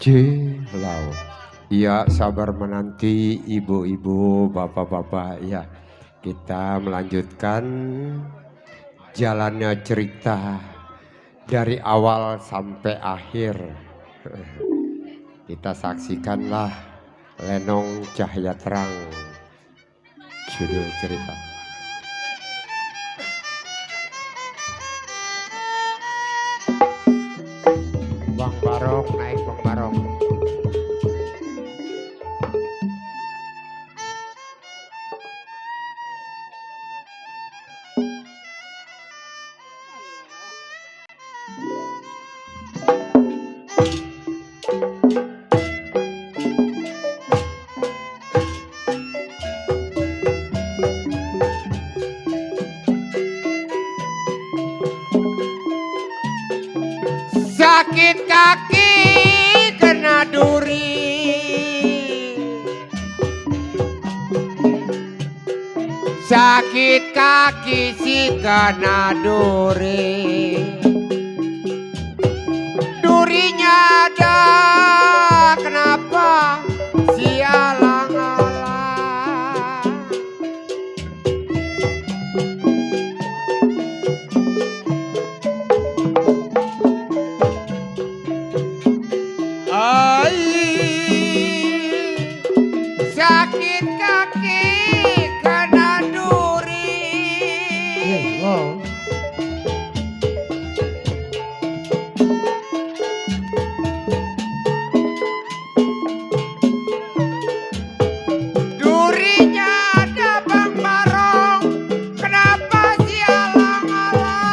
Cilau. Ya, sabar menanti ibu-ibu, bapak-bapak. Ya, kita melanjutkan jalannya cerita dari awal sampai akhir. Kita saksikanlah Lenong Cahaya Terang, judul cerita. Bang Barong naik Bang Barong. Sakit kaki kena duri, sakit kaki si kena duri, durinya ada kenapa si alang-alang. Sakit kaki kena duri. Durinya ada Bang Barong, kenapa si alang-alang.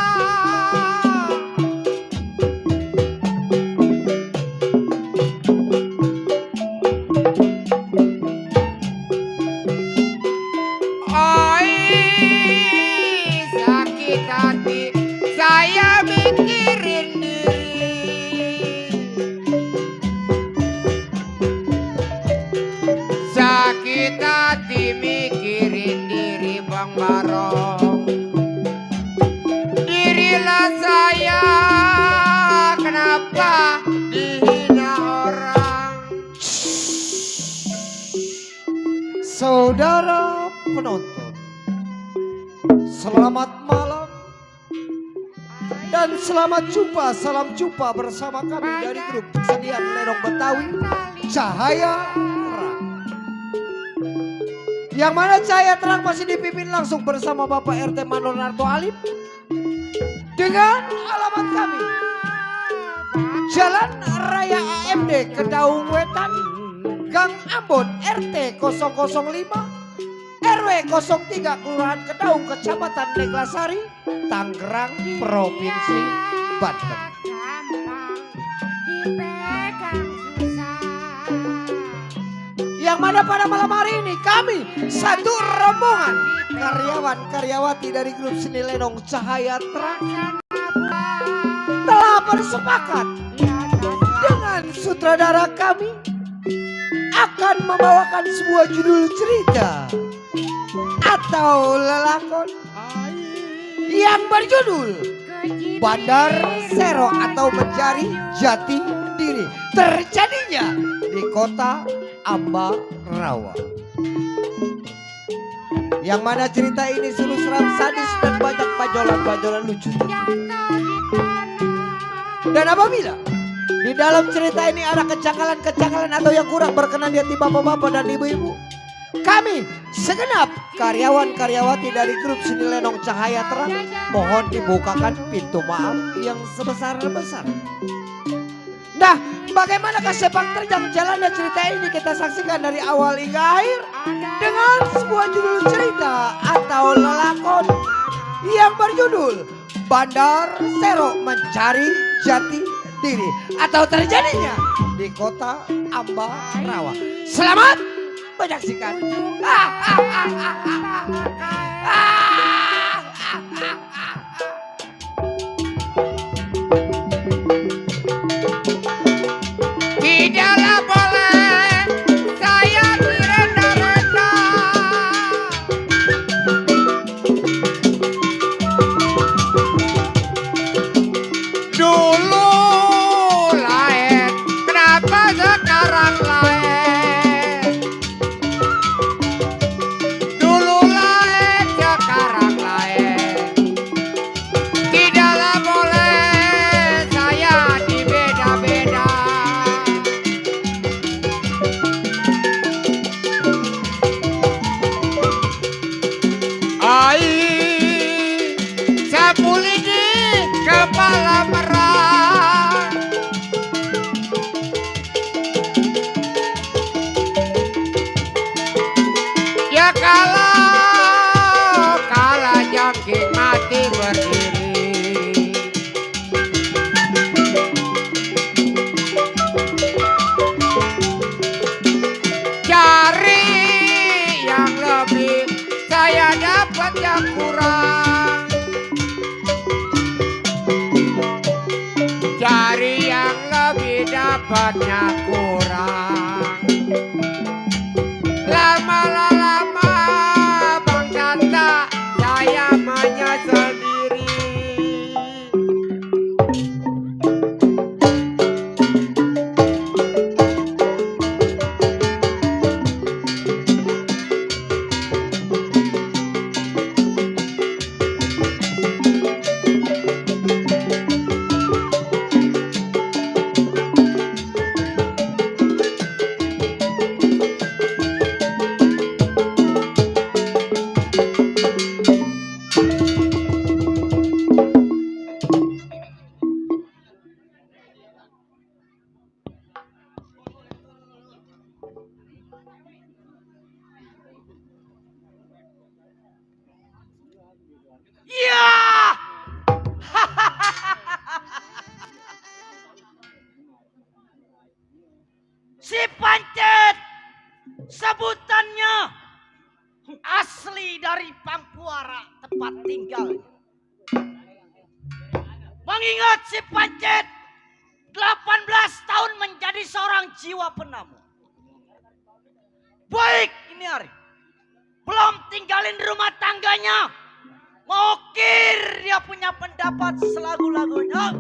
Sakit hati saya mikirin diri, sakit hati mikirin diri Bang Barong. Dirilah saya kenapa dihina orang. Saudara penonton, selamat malam dan selamat jumpa, salam jumpa bersama kami dari grup kesenian Lenong Betawi Cahaya Terang. Yang mana Cahaya Terang masih dipimpin langsung bersama Bapak RT Manonarto Alim dengan alamat kami Jalan Raya AMD Kedaung Wetan, Gang Ambon RT 005 RW 03 Kelurahan Kedaung, Kecamatan Neglasari, Tangerang, Provinsi Banten. Yang mana pada malam hari ini kami satu rombongan karyawan-karyawati dari grup seni Lenong Cahaya Terang telah bersepakat dengan sutradara kami akan membawakan sebuah judul cerita atau lelakon yang berjudul Bandar Sero atau Mencari Jati Diri, terjadinya di kota Ambarawa. Yang mana cerita ini sungguh seram, sadis dan banyak pajolan-pajolan lucu. Dan apabila di dalam cerita ini ada kejanggalan-kejanggalan atau yang kurang berkenan di hati bapak-bapak dan ibu-ibu, kami segenap karyawan-karyawati dari grup seni Lenong Cahaya Terang mohon dibukakan pintu maaf yang sebesar-besar. Nah, bagaimanakah sepak terjang jalannya cerita ini kita saksikan dari awal hingga akhir dengan sebuah judul cerita atau lelakon yang berjudul Bandar Sero Mencari Jati Diri atau terjadinya di kota Ambarawa. Selamat menyaksikan. Tidaklah boleh saya direnda-renda, dulu lahir kenapa dapatnya kurang. Lama-lama Bang Tata saya menyesal diri. Ya! Si Pancet sebutannya asli dari Pampuara tempat tinggal. Mengingat si Pancet 18 tahun menjadi seorang jiwa penamu. Baik ini hari belum tinggalin rumah tangganya. Mokir dia punya pendapat selagu-lagunya.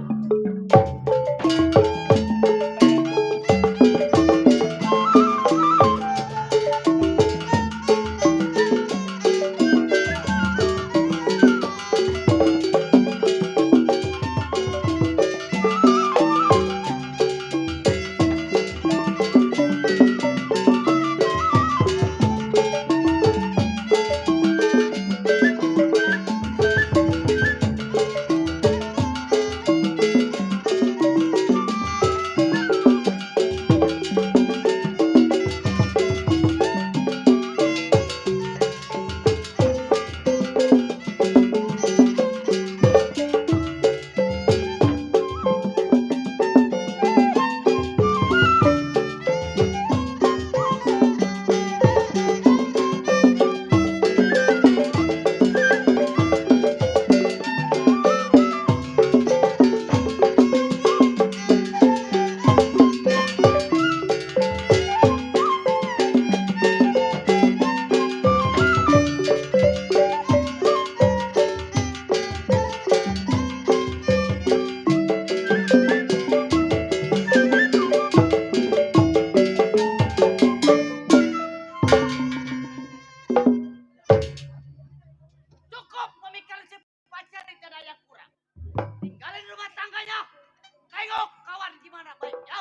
Cukup memikirkan si Pancet tidak ada yang kurang. Tinggalin rumah tangganya. Tengok kawan gimana baiknya.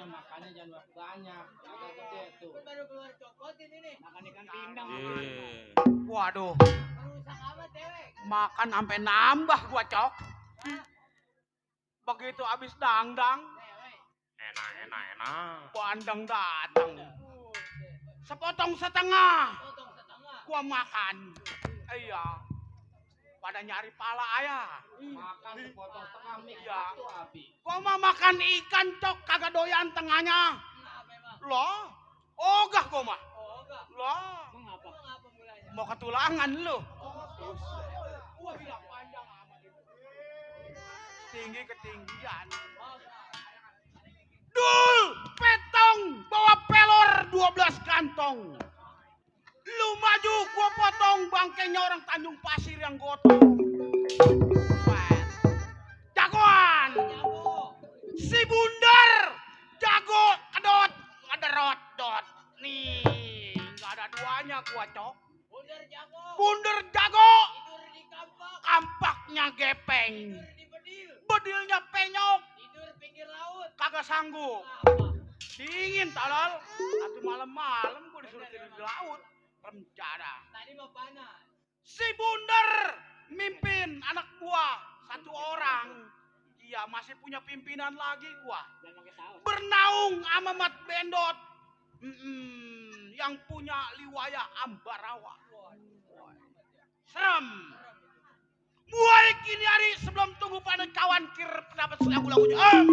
Makanya jangan banyak. Agak gede tuh. Baru keluar copot ini nih. Makan ikan pindang. Waduh, Rusak amat dewek. makan sampai nambah gua, Cok. Begitu abis dangdang, Enak. bandeng datang. Sepotong setengah Potong setengah. gua makan. Iya. Pada nyari pala ayah. Makan sepotong setengah mie Iya. satu habis. Gua mau makan ikan, Cok, kagak doyan tengahnya. Kenapa emang? Loh, ogah gua mah. Oh enggak. Loh, Mengapa? Mengapa mulanya? mau ketulangan lu. Wah bilang panjang amat itu. Tinggi ketinggian. Oh, Dul, petong, bawa pelor 12 kantong. Lu maju, gua potong bangkainya orang Tanjung Pasir yang gotong. Wah, jagoan, jago. si Bundar, jago, kedot, ngederot, dot. Nih, nggak ada duanya gua, Cok. Bundar jago. Bundar jago, Tidur di kampak. kampaknya gepeng. Tidur di bedil. Bedilnya penyok, Tidur pinggir laut. kagak sanggup. Apa? Dingin tolol. Satu malam-malam gue disuruh tidur di laut. Rencana. Tadi mah panas. Si Bundar mimpin anak gua 1 orang. Iya, masih punya pimpinan lagi gua. Bernaung sama Mat Bendot. Yang punya liwaya Ambarawa. Serem. Mulai kini hari sebelum tunggu pada kawan kir pendapat lagu-lagunya.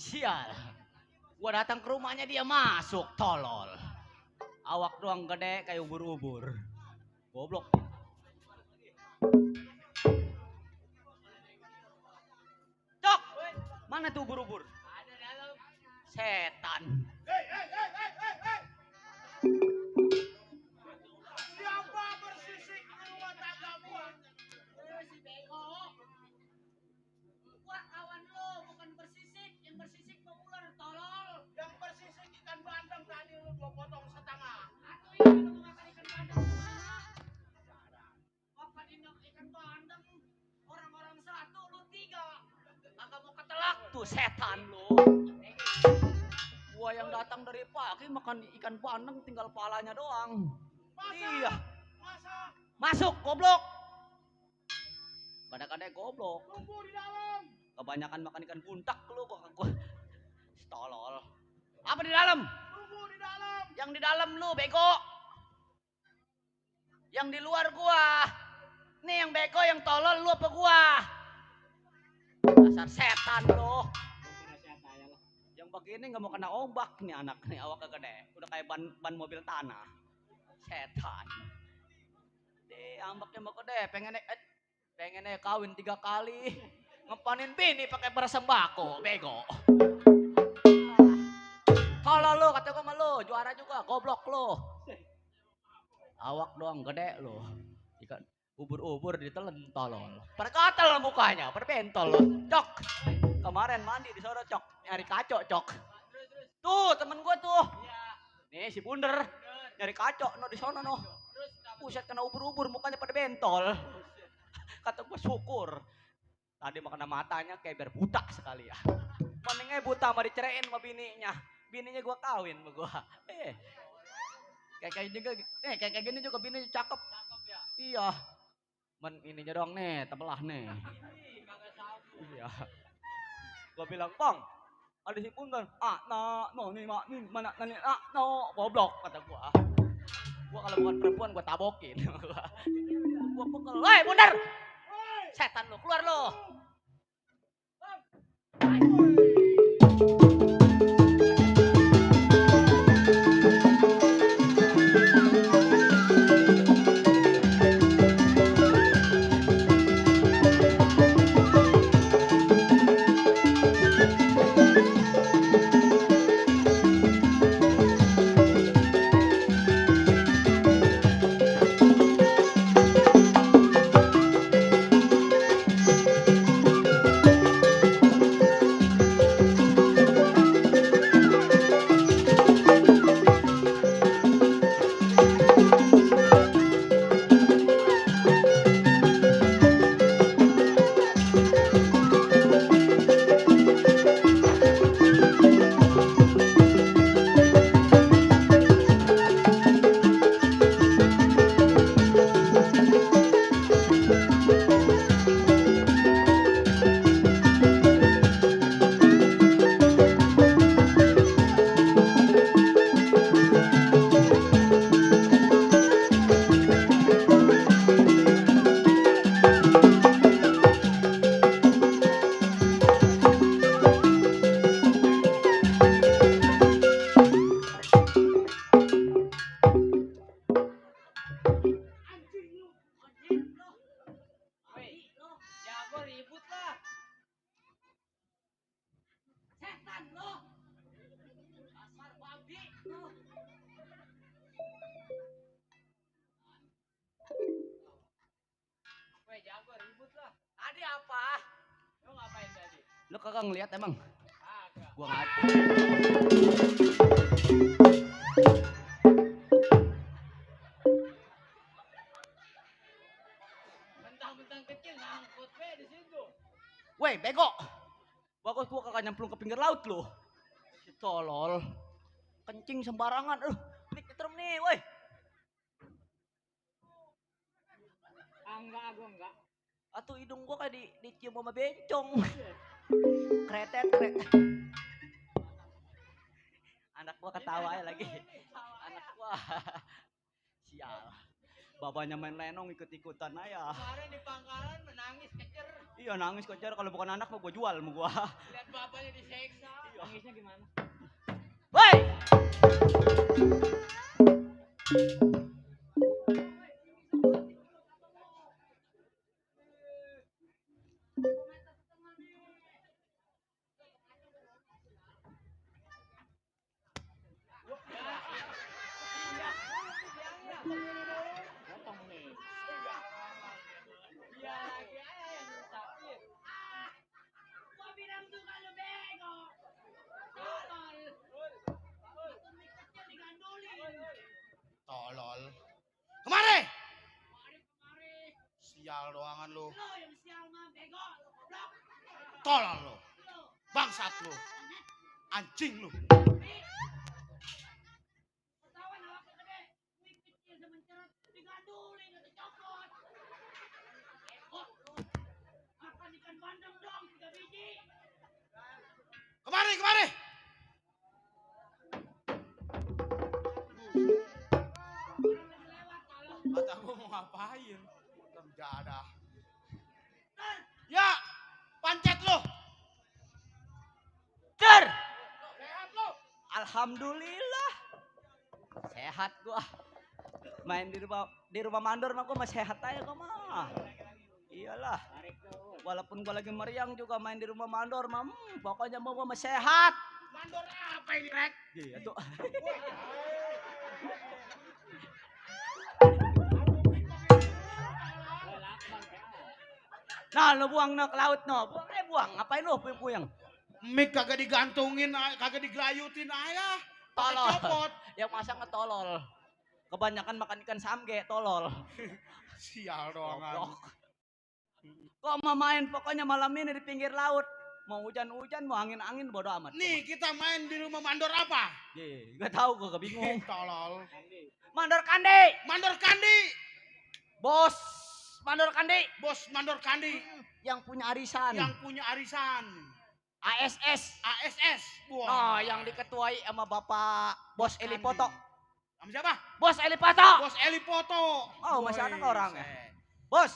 Sial, gua datang ke rumahnya dia masuk, tolol. Awak doang gede kayak ubur-ubur. Goblok. Cok, mana tuh ubur-ubur? Ada dalam. Setan. Siapa bersisik di rumah tangga gua? Si bego. Gua kawan lo, bukan bersisik. Yang bersisik mau ular, tolol. Yang bersisik ikan bandeng tadi lu gua potong setengah. Atuh iya lu mau makan ikan bandeng kumaha? Makan ikan bandeng. Orang-orang 1, lu 3. Kagak mau ketelak tuh setan lu. Gua yang datang dari pagi makan ikan bandeng tinggal palanya doang. Iya. Masuk goblok. Kadang-kadang goblok. Tunggu di dalam. Kebanyakan makan ikan buntak lu kok gua. Tolol. Apa di dalam? Tunggu di dalam. Yang di dalam lu bego. Yang di luar gua. Nih yang bego yang tolol lu apa gua? Dasar setan lu. Yang begini nggak mau kena ombak nih anak nih awak gede. Udah kayak ban mobil tanah. Setan. Ambaknya mau gede, pengennya kawin 3 kali. Ngepanin bini pakai beras sembako, bego. Kalau lu kata gua sama lu, juara juga, goblok lu. Awak doang gede lu. Ikan ubur-ubur ditelan tolol. Perkatel mukanya, perbentol lu. Cok. Kemarin mandi di sono cok, nyari kacok cok. Tuh temen gua tuh. Nih si Bunder nyari kacok no di sono no. Buset kena ubur-ubur mukanya pada bentol. Kata gua syukur. Tadi makna matanya kayak biar buta sekali ya. Mendingnya buta sama diceraiin sama bininya. Bininya gua kawin sama gua. Kayak gini juga bininya cakep. Ya? Iya. Men ininya doang nih, tebelah nih. Iya. Gua bilang, "Bang, ada si Bunder." Mana goblok kata gua. Gua kalau bukan perempuan gua tabokin. Gua pukul. "Hei, Bunder! Setan lu, keluar lu." Apa? Lu ngapain tadi? Lu kagak ngeliat emang? Gua nggak. Bentang-bentang kecil ngangkut we di situ. Woi, bego. Bagus gua kagak nyemplung ke pinggir laut lu. Si tolol. Kencing sembarangan. Ini keterem nih, woi. Enggak, gua enggak. Atuh hidung gua kayak dicium sama bencong. Kretek, krek. Anak gua ketawa ya lagi. Anak gua. Sial. Babanya main lenong ikut-ikutan aja. Kemarin di pangkalan menangis kecer. Iya nangis kecer, kalau bukan anak mah gua jual sama gua. Lihat bapaknya diseksa. Nangisnya gimana? Woi! Potong nih. Iya, lagi aja yang rusakin. Gua bilang tuh kalau bego. Tolol. Mie kecil digandulin. Tolol. Kemari. Kemari. Sial doangan lu. Lo yang sial mah bego. Goblok. Tolol lu. Bangsat lu. Anjing lu. Ketahuan awaknya gede. Mie kecil semenceret digandulin atau copot. Ekot lu. Makan ikan bandeng dong 3 biji. Kemari, kemari. Kata gua mau ngapain? Terjadah. Ya, pancet lu. Cer! Sehat lu. Alhamdulillah. Sehat gua. Main di rumah mandor mah gua masih sehat aja gua mah. Iyalah. Walaupun gua lagi meriang juga main di rumah mandor mah pokoknya mau gua masih sehat. Mandor apa ini, Rek? Iya tuh. Nah, lu buang no ke laut no. Buang. Ngapain lu puyeng-puyeng? Mik kagak digantungin, kagak digelayutin ayah. Tolol. Copot. Yang masa ngetolol. Kebanyakan makan ikan samge, tolol. Sial doangan. Goblok. Kok mau main pokoknya malam ini di pinggir laut. Mau hujan-hujan, mau angin-angin bodo amat. Nih kita main di rumah mandor apa? Ye, gak tahu gua bingung. Tolol. Mandor Kandi. Mandor Kandi. Bos Mandor Kandi Bos Mandor Kandi. yang punya arisan. Yang punya arisan. ASS. ASS. Oh, Wah. yang diketuai sama Bapak Bos Eli Kandi. Poto. Sama siapa? Bos Eli Poto. Bos Eli Poto. Oh, masih ada nggak Woi, orangnya? set. Bos.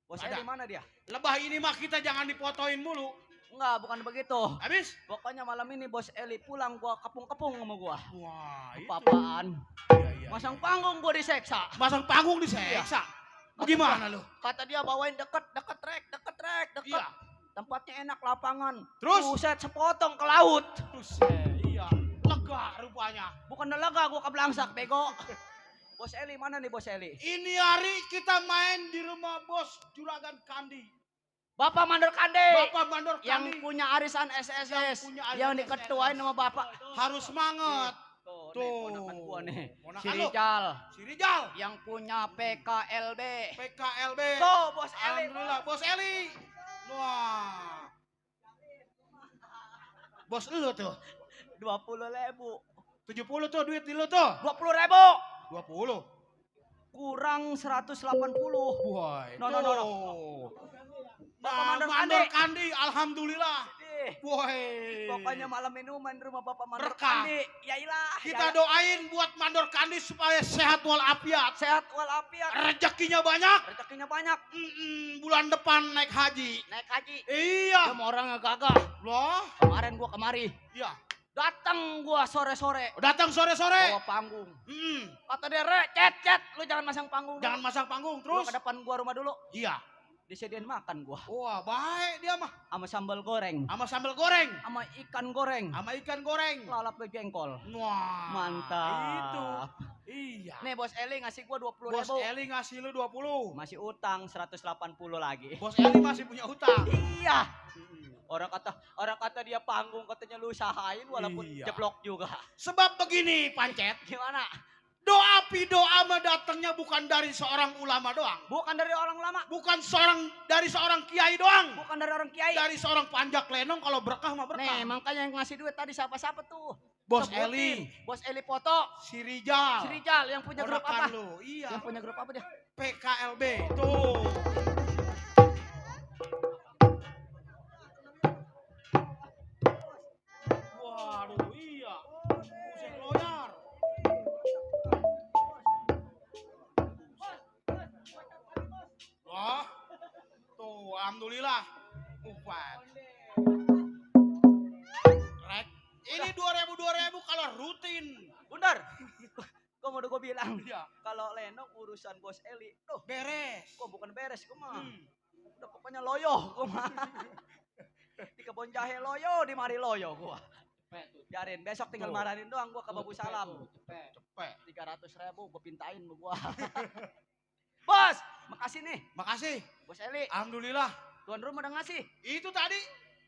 Bos Ada. Eli mana dia? Lebah ini mah kita jangan dipotoin mulu. Enggak, bukan begitu. Habis? Pokoknya malam ini Bos Eli pulang gua kepung-kepung sama gua. Wah, itu. Apa-apaan? Iya. Masang panggung gua diseksa. Masang panggung diseksa. Bagaimana lu? Kata dia bawain deket trek. Iya. Tempatnya enak, lapangan. Terus? Buset, sepotong ke laut. Buset, iya. Lega rupanya. Bukan lega, gua keblangsak, bego. Bos Eli mana nih Bos Eli? Ini hari kita main di rumah Bos Juragan Kandi. Bapak Mandor Kandi. Bapak Mandor Yang Kandi punya arisan SSS. Yang punya arisan Yang diketuain sama Bapak. harus semangat. Tuh, Tuh. nih ponakan gua nih. Ponakan Si lu. Rijal. Si Rijal, Yang punya PKLB. PKLB. Tuh, Bos Eli. Alhamdulillah, Bos Eli. Wah. Bos lu tuh. 20.000. 70 tuh duit di lu tuh. 20.000. 20. Kurang 180. Woi. No. Bapak Nah, Mandor Mandor Kandi. Kandi, alhamdulillah. Ih, Woi. pokoknya malam ini main di rumah Bapak Mandor Berkah. Kandi. Yailah. Kita doain buat Mandor Kandi supaya sehat walafiat. Sehat walafiat. Rezekinya banyak. Rezekinya banyak. Bulan depan naik haji. Naik haji. Iya. Sama orangnya gagah. Loh? Kemarin gua kemari. Iya. Datang gua sore-sore. Datang sore-sore. Bawa panggung. Mm, Kata dia, cet, lu jangan masang panggung. Jangan masang panggung Lu terus. ke depan gua rumah dulu. Iya. Disediain makan gua. Wah, baik dia mah. Sama sambal goreng. Sama sambal goreng. Sama ikan goreng. Sama ikan goreng. Lalap jengkol. Wah. Mantap. Iya. Nih Bos Eli ngasih gua 20 Bos ribu. Eli ngasih lu 20. Masih utang 180 lagi. Bos Eli masih punya utang. Iya. Orang kata dia panggung katanya lu usahain walaupun Iya. jeblok juga. Sebab begini Pancet, Gimana? doa mah datangnya bukan dari seorang ulama doang. Bukan dari orang lama, Bukan dari seorang kiai doang. bukan dari orang kiai. Dari seorang panjak lenong kalau berkah mah berkah. Nih, makanya yang ngasih duit tadi siapa-siapa tuh? Bos Sebutin. Eli, Bos Eli foto. si Rijal. Si Rijal yang punya grup Ponakan apa? lu. Iya. Yang punya grup apa dia? PKLB. Tuh. Waduh, iya. Musik loyar. Wah. Tuh, alhamdulillah. Upat. Rek. Ini 2000 kalau rutin. Bundar. Kok mau gue bilang, Iya. kalau Lenong urusan Bos Eli, tuh, Beres. kok bukan beres, kok mah. Hmm. Udah pokoknya loyo, kok mah. Di kebun jahe loyo, di mari loyo gua. Biarin, besok tinggal Tuh. marahin doang gua ke Babu Salam. Cepet. 300.000 gua pintain sama gua. Bos, makasih nih. Makasih. Bos Eli, Alhamdulillah. tuan rumah udah ngasih. Itu tadi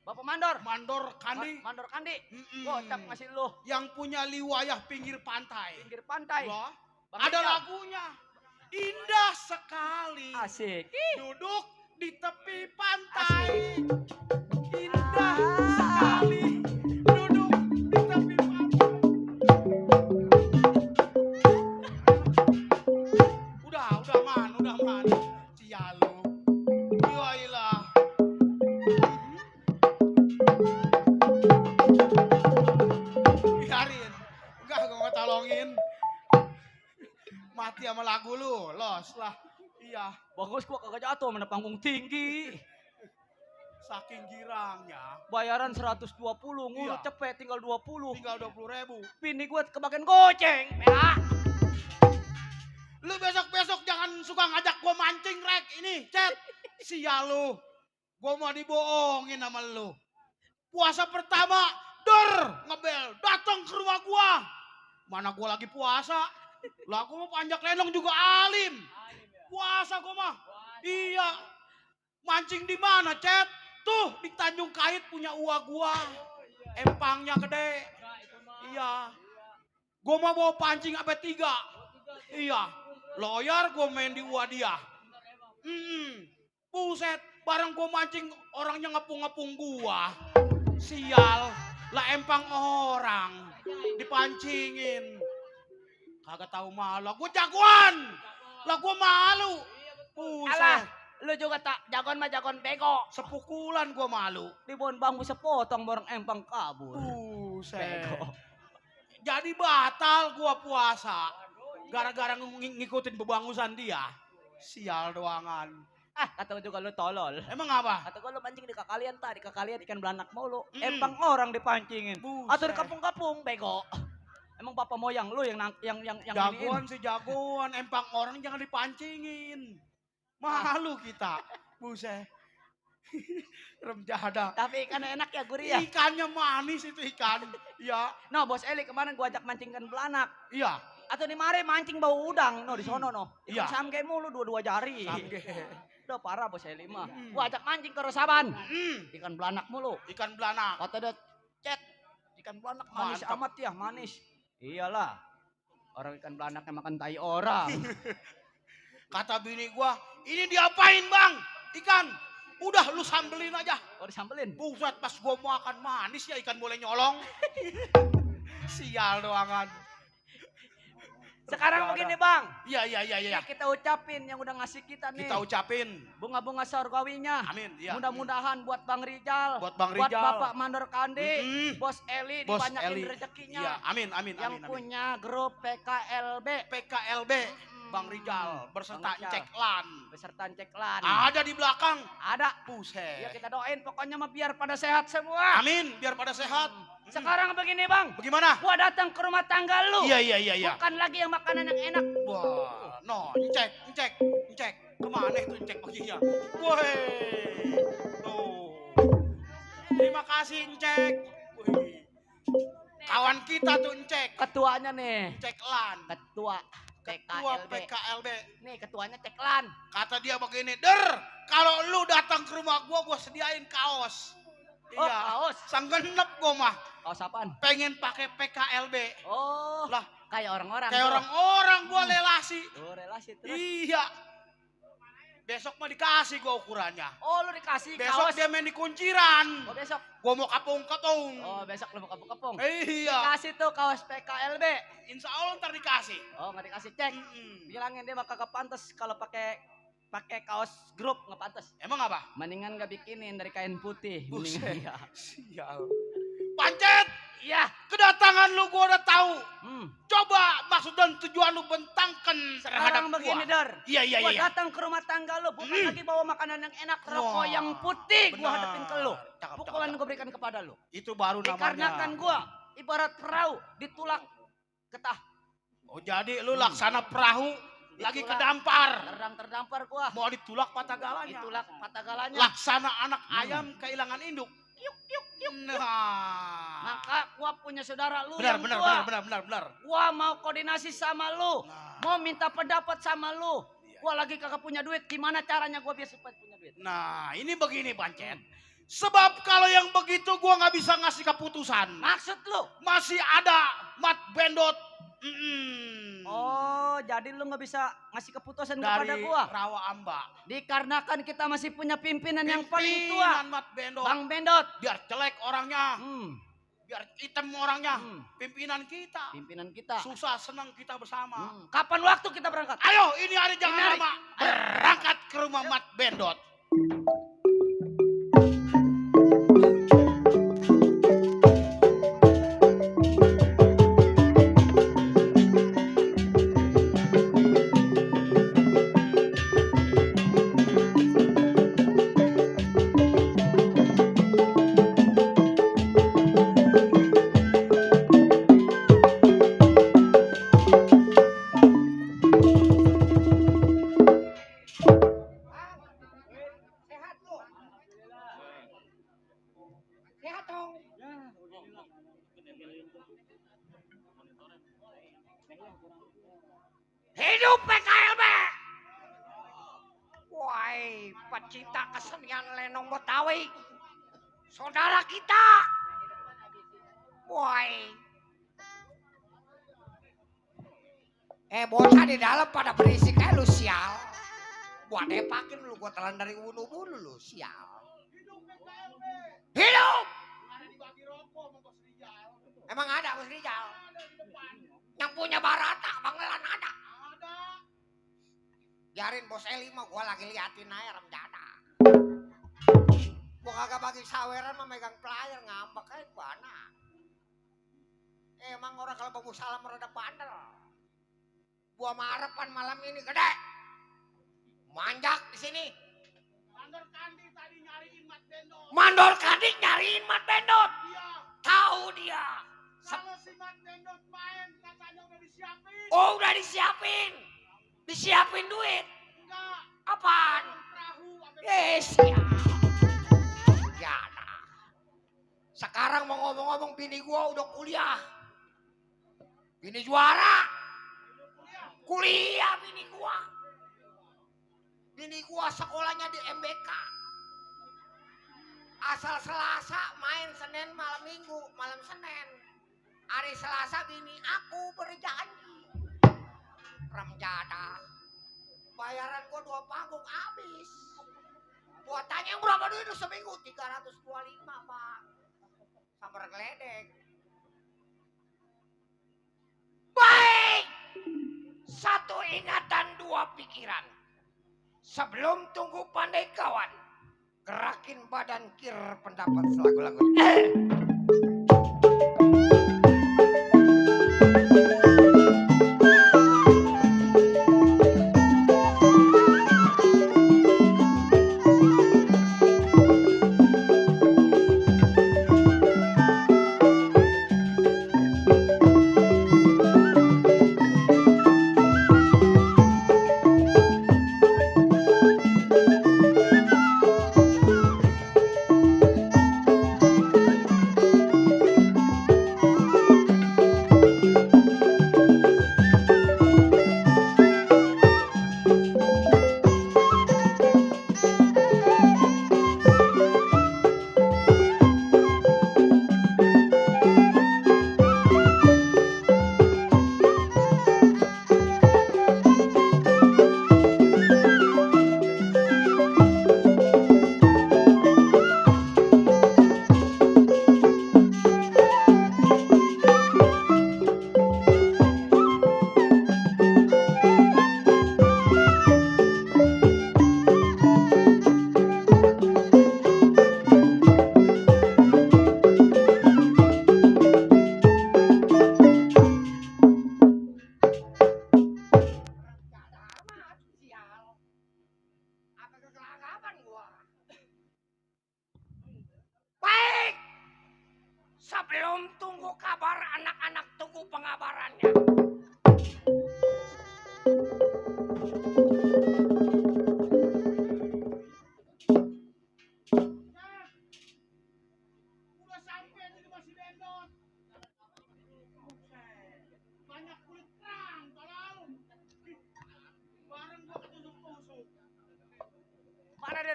Bapak Mandor. Mandor Kandi. Mandor Kandi. Mm-mm. Gocap ngasih lu. Yang punya liwayah pinggir pantai. Pinggir pantai. Loh, Bang ada Rijal. lagunya. Indah sekali. Asik. Duduk di tepi pantai. Asik. Indah sekali. Duduk di tepi pantai. Udah man. Cialo. Yoilah. Biarin. Enggak, gue mau tolongin. Mati sama lagu lu, los lah. Iya, Bagus gua kagak jatuh mana panggung tinggi. saking girangnya. Bayaran 120, ngurut Iya. cepet tinggal 20. Tinggal 20.000. Bini gua kebagian goceng. Ya. Lu besok-besok jangan suka ngajak gua mancing, Rek. Ini, Cet. Sial lu. Gua mau dibohongin sama lu. Puasa pertama, ngebel, datang ke rumah gua. Mana gua lagi puasa. Lah gua mau panjak lenong juga alim. Puasa gua mah. Iya. Mancing di mana, Cet? Tuh, di Tanjung Kait punya uak gua. Empangnya gede. Iya. Gua mau bawa pancing sampai 3. Iya. Loyar gua main di uak dia. Buset, bareng gua mancing orangnya ngepung-ngepung gua. Sial, lah empang orang dipancingin. Kagak tahu malu, gua jagoan. Lah gua malu. Buset. Alah, lu juga tak jagoan mah jagoan bego. Sepukulan gua malu. Di bon bangku sepotong borong empang kabur. Buset. Bego. Jadi batal gua puasa. Gara-gara ngikutin bebangusan dia. Sial doangan. Ah, kata gua juga lu tolol. Emang apa? Kata gua lu mancing di kakalian tadi, kakalian ikan belanak mulu. Mm. Empang orang dipancingin. Buset. Atau di kampung-kampung bego. Emang bapak moyang lu yang Jagoan sih jagoan. Empang orang jangan dipancingin. Malu kita. Buset. Rem jadah. Tapi ikan enak ya gurih ya. Ikannya manis itu ikan. Iya. No, Bos Eli kemarin gua ajak mancing ikan belanak. Iya. Atau di mare mancing bau udang, no di sono no. Iya. Ikan samge mulu dua-dua jari. Samge. Udah parah Bos Eli mah. Mm. Gua ajak mancing ke Rosaban. Mm. Ikan belanak mulu. Ikan belanak. Kata dia, Cet, ikan belanak manis Mantap. amat ya, manis. Iyalah. Orang ikan belanaknya makan tai orang. Kata bini gua, ini diapain bang? Ikan. Udah lu sambelin aja. Oh disambelin. Buset pas gua makan manis ya ikan boleh nyolong. Sial doangan. Sekarang Berdarah. begini bang. Iya. Ini kita ucapin yang udah ngasih kita nih. Kita ucapin. Bunga-bunga surgawinya. Amin. Ya. Mudah-mudahan buat Bang Rijal. Buat Bang Buat Rijal. Bapak Mandor Kandi. Mm-mm. Bos Eli Bos dibanyakin Eli. rezekinya. Iya, amin. Yang punya grup PKLB. PKLB Bang Rijal beserta Bang Rijal. Cek Lan. Beserta Ceklan. Ada di belakang. Ada. Ya Buset. kita doain pokoknya mah biar pada sehat semua. Amin, biar pada sehat. Sekarang begini bang. Bagaimana? Gua datang ke rumah tangga lu. Iya. Bukan lagi yang makanan yang enak. Wah, no, cek. Kemana itu cek paginya? Woi, tuh. Terima kasih cek. Wih. Kawan kita tuh Encek. Ketuanya nih. Ceklan. Ketua Ketua PKLB. PKLB. Nih ketuanya Ceklan. Kata dia begini, Der, kalau lu datang ke rumah gua sediain kaos. Oh, Iya, kaos. sanggenep gua mah. Kaos apaan? Pengen pakai PKLB. Oh, Lah, kayak orang-orang. kayak tuh. orang-orang gua lelasi. Oh, relasi terus. Iya. Besok mah dikasih gua ukurannya. Oh, lu dikasih Besok kaos. dia main di kunciran. Oh, besok. Gua mau kapung-katung. Oh, besok lu mau kepung-kepung. Iya. Kasih tuh kaos PKLB. Insya Allah ntar dikasih. Oh, nggak dikasih cek. Bilangin dia mah kagak pantas kalau pakai kaos grup nggak pantas. Emang apa? Mendingan nggak bikinin dari kain putih. Buset. Mendingan ya. Sial. Pancet, Iya. kedatangan lu gua udah tahu. Hmm. Coba maksud dan tujuan lu bentangkan terhadap Sekarang begini, gua. Dar. Iya, iya, Gua iya. datang ke rumah tangga lu, bukan Hmm. lagi bawa makanan yang enak, rokok Wah, yang putih gua benar. hadapin ke lu. Cakep, Pukulan cakep, gua berikan kepada lu. Itu baru namanya. Dikarenakan gua ibarat perahu ditulak getah. Oh jadi lu laksana perahu lagi Ditulak. kedampar. Terdampar gua. Mau ditulak patah galanya. Ditulak patah galanya. Laksana anak ayam kehilangan induk. Yuk, yuk, yuk. Nah. Maka gua punya saudara lu Benar, yang benar, tua. benar. Gua mau koordinasi sama lu. Nah. Mau minta pendapat sama lu. Iya. Gua lagi kagak punya duit. Gimana caranya gua biar supaya punya duit? Nah, ini begini Pancet. Sebab kalau yang begitu gua nggak bisa ngasih keputusan. Maksud lu? Masih ada Mat Bendot. Oh, jadi lu nggak bisa ngasih keputusan kepada Dari gua. Rawa Amba. Dikarenakan kita masih punya pimpinan yang paling tua. Pimpinan Mat Bendot. Bang Bendot. Biar jelek orangnya. Biar hitam orangnya. Pimpinan kita. Pimpinan kita. Susah senang kita bersama. Kapan waktu kita berangkat? Ayo ini hari jangan Ini hari. lama. Berangkat ke rumah Mat Bendot. Sehat lu. Sehat dong. Hidup PKLB. Wahai pecinta kesenian lenong Betawi, saudara kita. Wahai. Bocah di dalam pada berisik kayak lu sial. Gua depakin lu, gua telan dari ulu-ulu lu sial. Hidup. Emang ada Bos Rijal? Yang punya Barata, Banggelan ada. Biarin Bos Eli mah gua lagi liatin aja remjana. Gua kagak bagi saweran mah megang player ngambek aja bana. Emang orang kalau bagus salam rada bandel. Gua marepan malam ini gede. Manjak di sini. Mandor Kandi tadi nyariin Mat Bendot. Mandor Kadik nyariin Mat Bendot. Iya. Tahu dia. Kalau si Mat Bendot main katanya udah disiapin. Oh udah disiapin. Disiapin duit. Enggak. Apaan? Perahu. Siap. Ya nah. Sekarang mau ngomong-ngomong bini gua udah kuliah. Bini juara. Kuliah bini gua. Bini gua sekolahnya di MBK. Asal Selasa main Senin malam Minggu, malam Senin. Hari Selasa bini aku berjanji. Remjana. Bayaran gua 2 panggung habis. Gua tanya berapa duit lu seminggu? 325 Pak. Sambar geledek. Baik. 1 ingatan 2 pikiran. Sebelum tunggu pandai kawan. Gerakin badan kir pendapat selagu-lagu.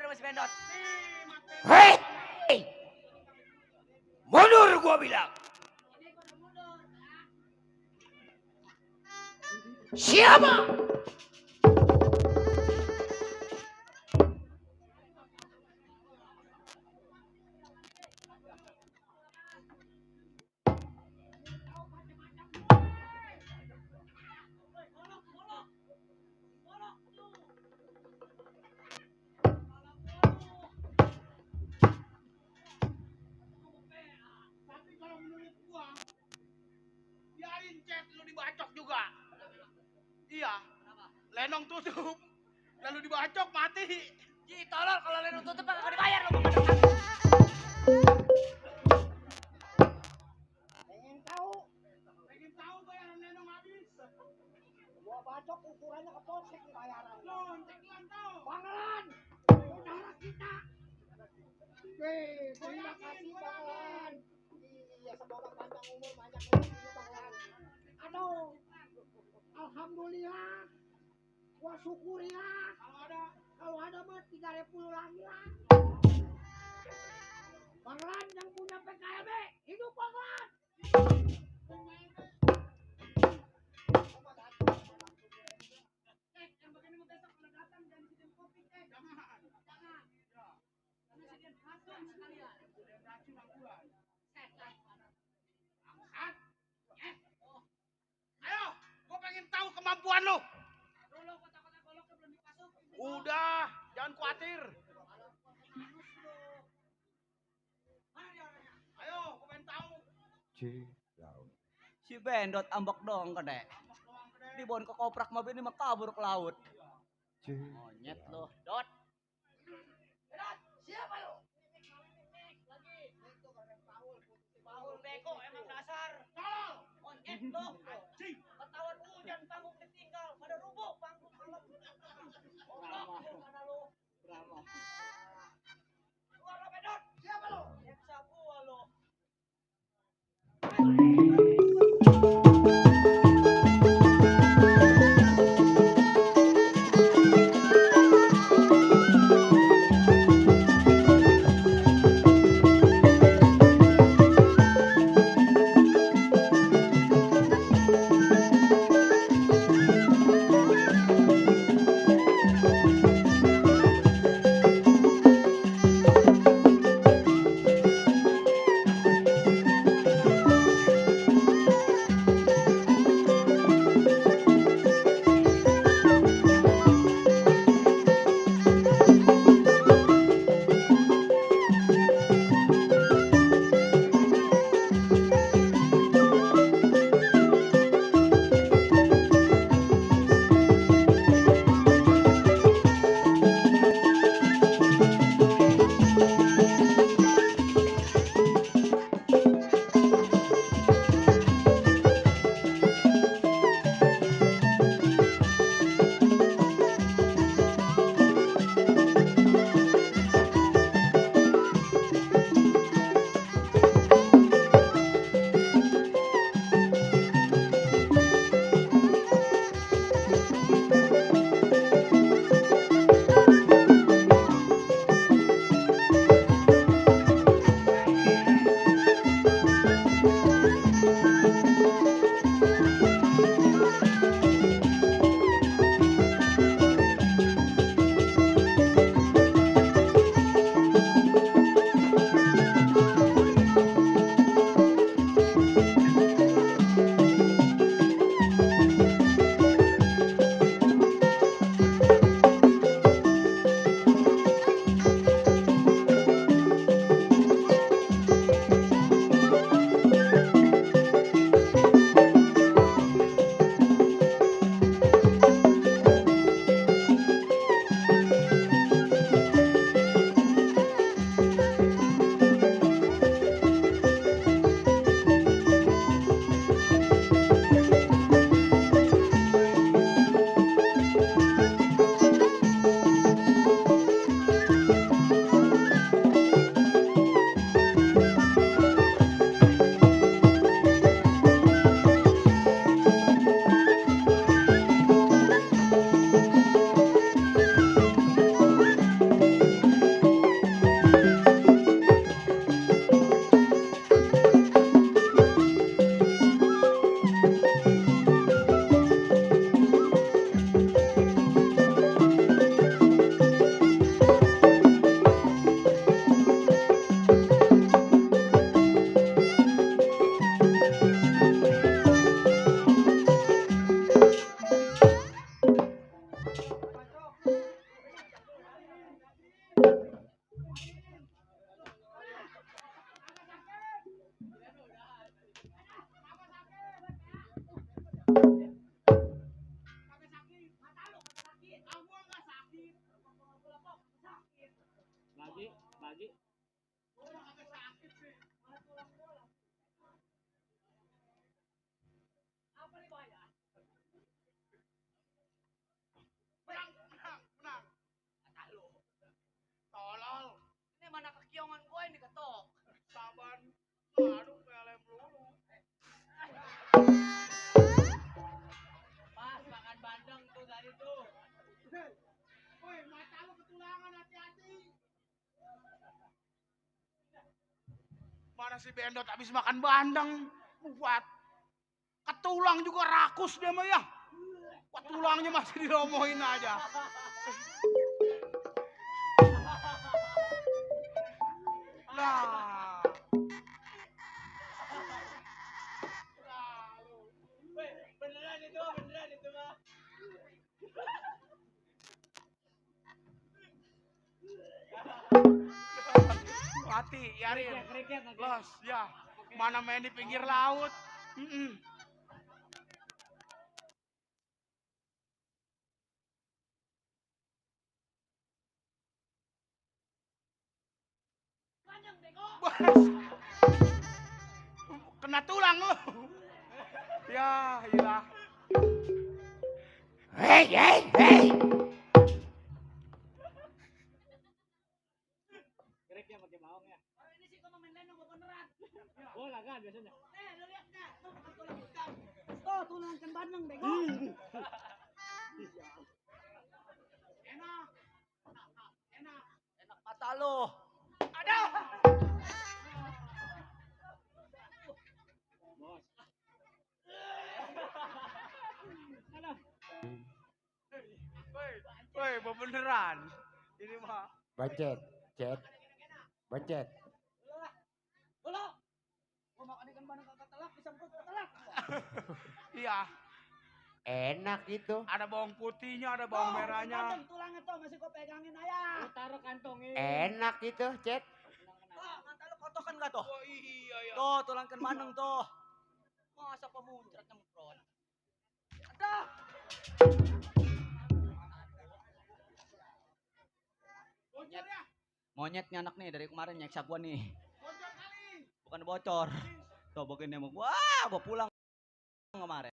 sama si Bendot. Hei! Mundur gua bilang. Siapa? Tapi kalau menurut gua, biarin Cek lu dibacok juga. Iya. Lenong tutup. Lalu dibacok mati. Ji, tolol kalau Lenong tutup kagak dibayar lo. Pengen tahu bayaran Lenong habis. Gua bacok ukurannya ke polsek bayaran. Lon, Cek Lan tahu. Banglan. Saudara kita. Terima kasih Banglan. Iya, semoga panjang umur banyak rezekinya Banglan. Aduh. Alhamdulillah. Gua syukuri lah. Kalau ada mah 30 lagi lah. Banglan yang punya PKLB, hidup Banglan. Yang begini mau besok kalau datang dan disediain kopi, jangan. Karena sediain racun sekalian. Racun ambulan. Setan. Bangsat. Ayo, gua pengen tahu kemampuan lu. Dulu kota-kota goloknya belum dipasok. Udah, jangan khawatir. Mana dia orangnya? Ayo, gua pengen tahu. Si Bendot ambek dong gede. Dibon ke koprak mah ini mah kabur ke laut. Monyet lo, Dot. Berat, siapa lu? Paul beko emang dasar. Tolol. Monyet lo. Ketahuan hujan panggung ditinggal. Pada rubuh panggung malam. Goblok lu pada lu. Keluar lo Bedot. Siapa lu? Eksa gua lo. Mana si Bendot habis makan bandeng. Buat. Ketulang juga rakus dia mah ya. Wah, tulangnya masih diromohin aja. Lah. Beneran itu mah. Mati, Yarin. Los, ya. Mana main di pinggir laut. Panjang bego. Kena tulang lu. Ya, iya. Hei, hei, hei. Gereknya pakai maung ya. Oh, ini sih kau main lenong beneran. Bola kan biasanya. Lu lihat enggak? Tuh tulang ikan. Tuh tulang ikan bandeng bego. Enak. Enak. Enak mata lo. Ada. Bos. Woi, beneran. Ini mah. Bancet, cet. Bancet. Bola. Gua makan ikan bandeng kagak telak, disambut telak. Iya, Enak itu. ada bawang putihnya, ada bawang merahnya. Tulangnya tuh masih gua pegangin ayah. Lu taruh kantongin. Enak itu, cet. Wah, mata lo kotokan gak tuh? Oh iya ya. Tuh, tulang ikan bandeng tuh. Masa pemuncrat nyemprot. Ada. Bocor ya. Monyetnya anak nih dari kemarin nyeksa gua nih. Bocor kali. Bukan bocor. Tuh begini mau gua pulang kemarin.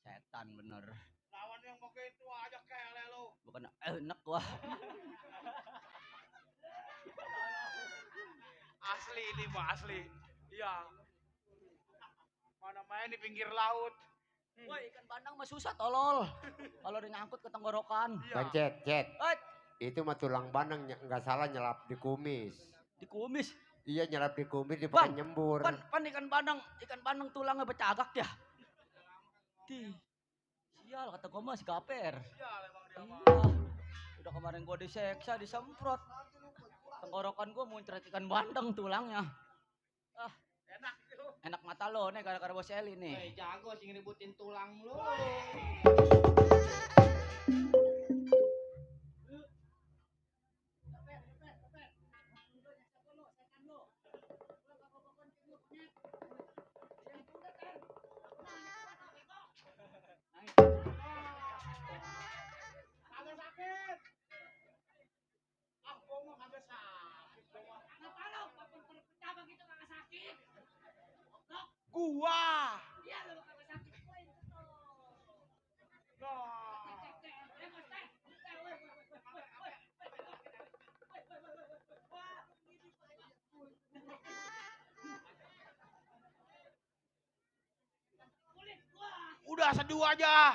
Setan bener. Lawan yang pakai itu aja kele lo. Bukan enak gua. Asli ini mah asli. Iya. Mana main di pinggir laut. Woi, ikan bandeng mah susah tolol. Kalau udah nyangkut ke tenggorokan. Iya. Bancet, cet. Eh, Itu mah tulang bandeng nggak salah nyelap di kumis. dikumis. Iya nyelap di kumis Bang, dipakai nyembur. Pan ikan bandeng tulangnya becagak ya. Sial kata gua mah si kaper. Iya, emang dia mah. Iya. Udah kemarin gua diseksa, disemprot. Tenggorokan gua muncrat ikan bandeng tulangnya. Enak itu. Enak mata lo nih gara-gara bos Eli nih. Jago sih ngeributin tulang lu. Kagak sakit. Ah, gua mah kagak sakit. Kenapa lo papun pecah begitu kagak sakit? Gua. Iya lo kagak sakit. Gua itu tuh. Nah. Udah seduh aja.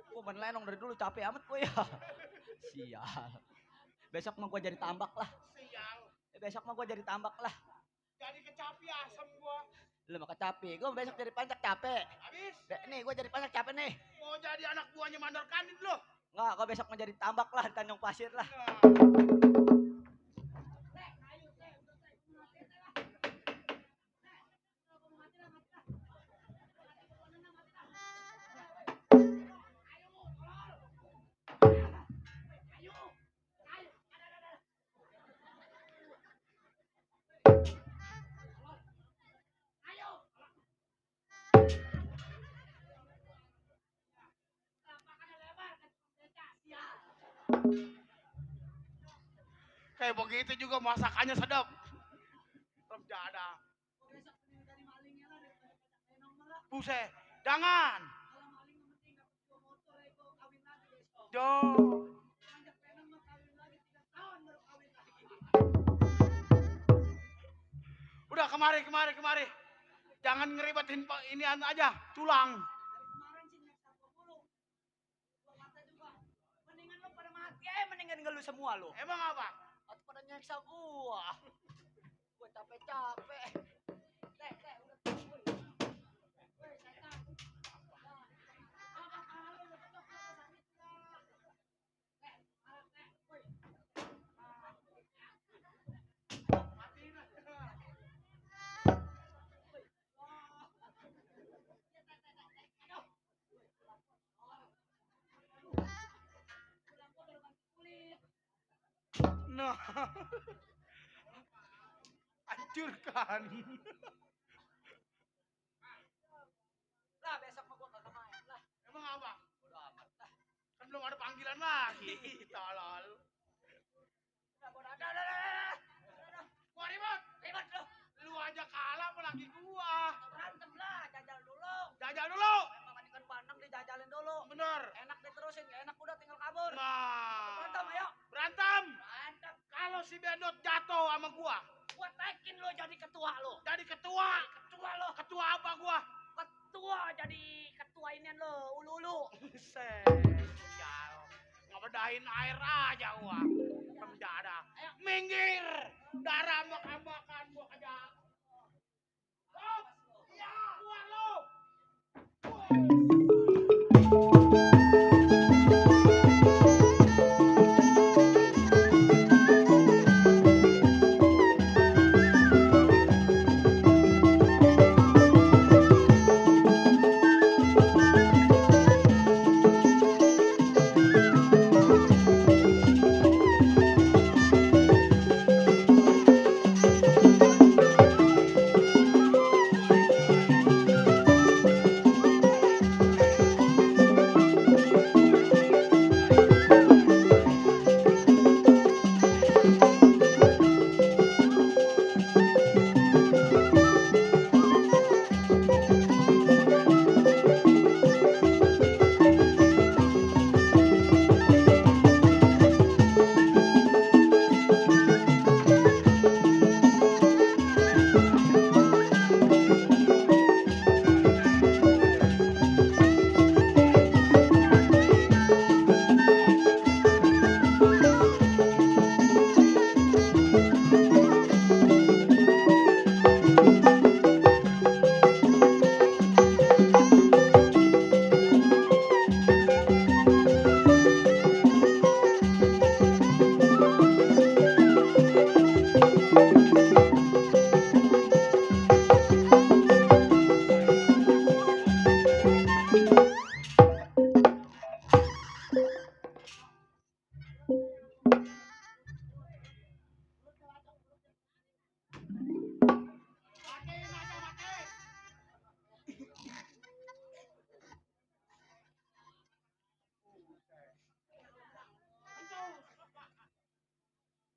Gua main lenong dari dulu capek amat gua ya. Sial. Besok mah gua jadi tambak lah. Sial. Besok mah gua jadi tambak lah. Jadi kecapi asem gua. Lu mah capek. Gua besok jadi pancak capek. Habis Nih gua jadi pancak capek nih. mau jadi anak buahnya Mandor Kanit lo. Enggak, gua besok mau jadi tambak lah di Tanjung Pasir lah. Kayak begitu juga masakannya sedap. Tetap jadang. Buset, jangan. Jo. Udah kemari. Jangan ngeribetin ini aja, tulang. Mendingan lu pada mati mendingan lu semua lu. Emang apa? nyeksa gua. Gua capek-capek. Teh, udah. Woi, setan. Nah, hancurkan. Lah besok mah gua kagak main lah. Emang apa? Udah amat lah. Kan belum ada panggilan lagi. Tolol. Udah bodoh. Dah. Gua ribet. Ribet lu. Lu aja kalah apalagi gua. Berantem lah, jajal dulu. Jajal dulu. Emang ikan bandeng dijajalin dulu. Bener. Enak diterusin, gak enak udah tinggal kabur. Nah. Berantem ayo. Berantem. Berantem. Kalau si Bendot jatuh sama gua, Gua tekin lo jadi ketua lo. jadi ketua. Ketua lo. Ketua apa gua? Ketua jadi ketua inian lo. Ulu-ulu. Set. Sial. Ngebedahin air aja gua. Penjara. Minggir. Darah ambak-ambakan gua kejar. Stop. Ya, keluar lo.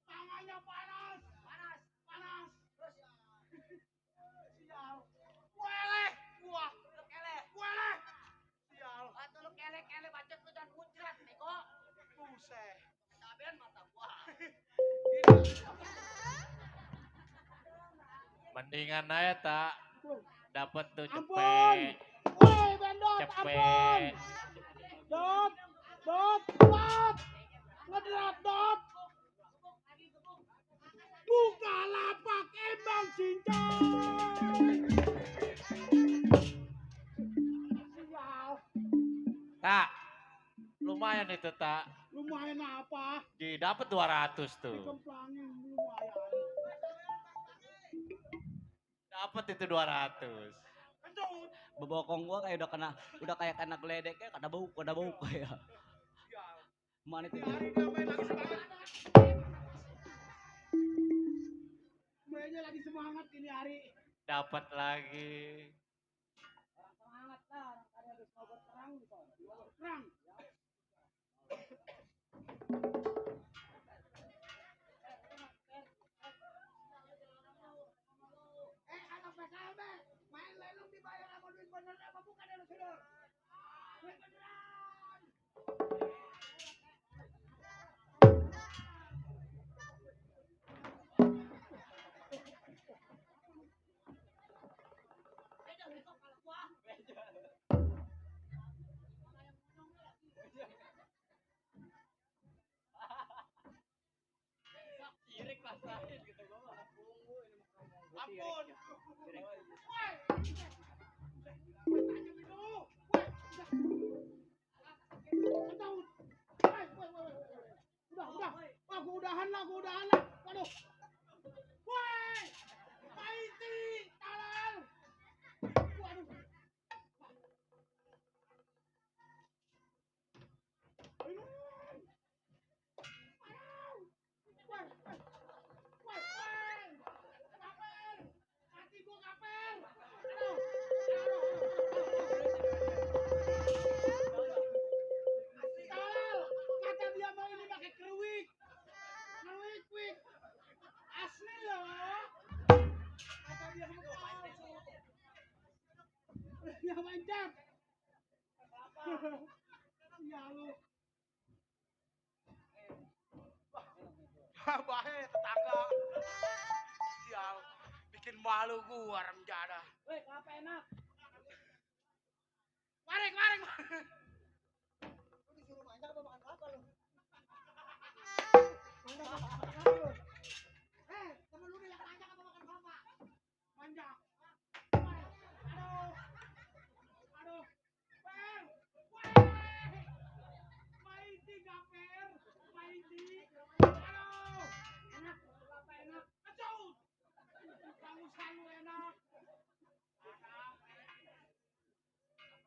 Tangannya panas. Panas. Sial. Weleh gua. Lu keleh. Weleh. Sial. Batu lu keleh bacot lu dan muncrat bego. Buset. Cabean mata gua. Mendingan aja tak dapat tuh Ampun. cepet, Woi, Bendot, ampun. cepet. Dot. Ngedrat, Dot. Buka lapak embang cincang. Sial. Tak, lumayan itu tak. Lumayan apa? Didapat 200 tuh. Dikemplangin lumayan. Dapat itu 200. Kencung. Bebokong gua kayak udah kayak kena geledeknya, kada bau kayak. Sial. Mana itu? Hari dia main lagi semangat. Mainnya lagi semangat ini hari. Dapat lagi. Semangat lah, orang tadi habis ngobrol terang gitu. Perang. Anak PKB, main lelung dibayar sama duit beneran apa bukan ya lu sudah? Duit beneran. Sirik Ampun. Udah. Wah, gua udahan lah. Waduh. Woi! Maiti, tolong. Waduh. Kata dia mau ini pakai keruik. Keruik. Asli loh. Kata dia mau palsu. Dia manjat. Ya lu. Bahe tetangga. Sial. Bikin malu gua remjada. Weh, kenapa enak? Marek. Lu disuruh manjak atau makan kelapa lu? Manjak lu. Temen lu nih yang manjak apa makan kelapa? Manjak. Aduh. Per. Maiti gak per. Maiti. Aduh. Enak, kelapa enak. Aduh. Kamu selalu enak.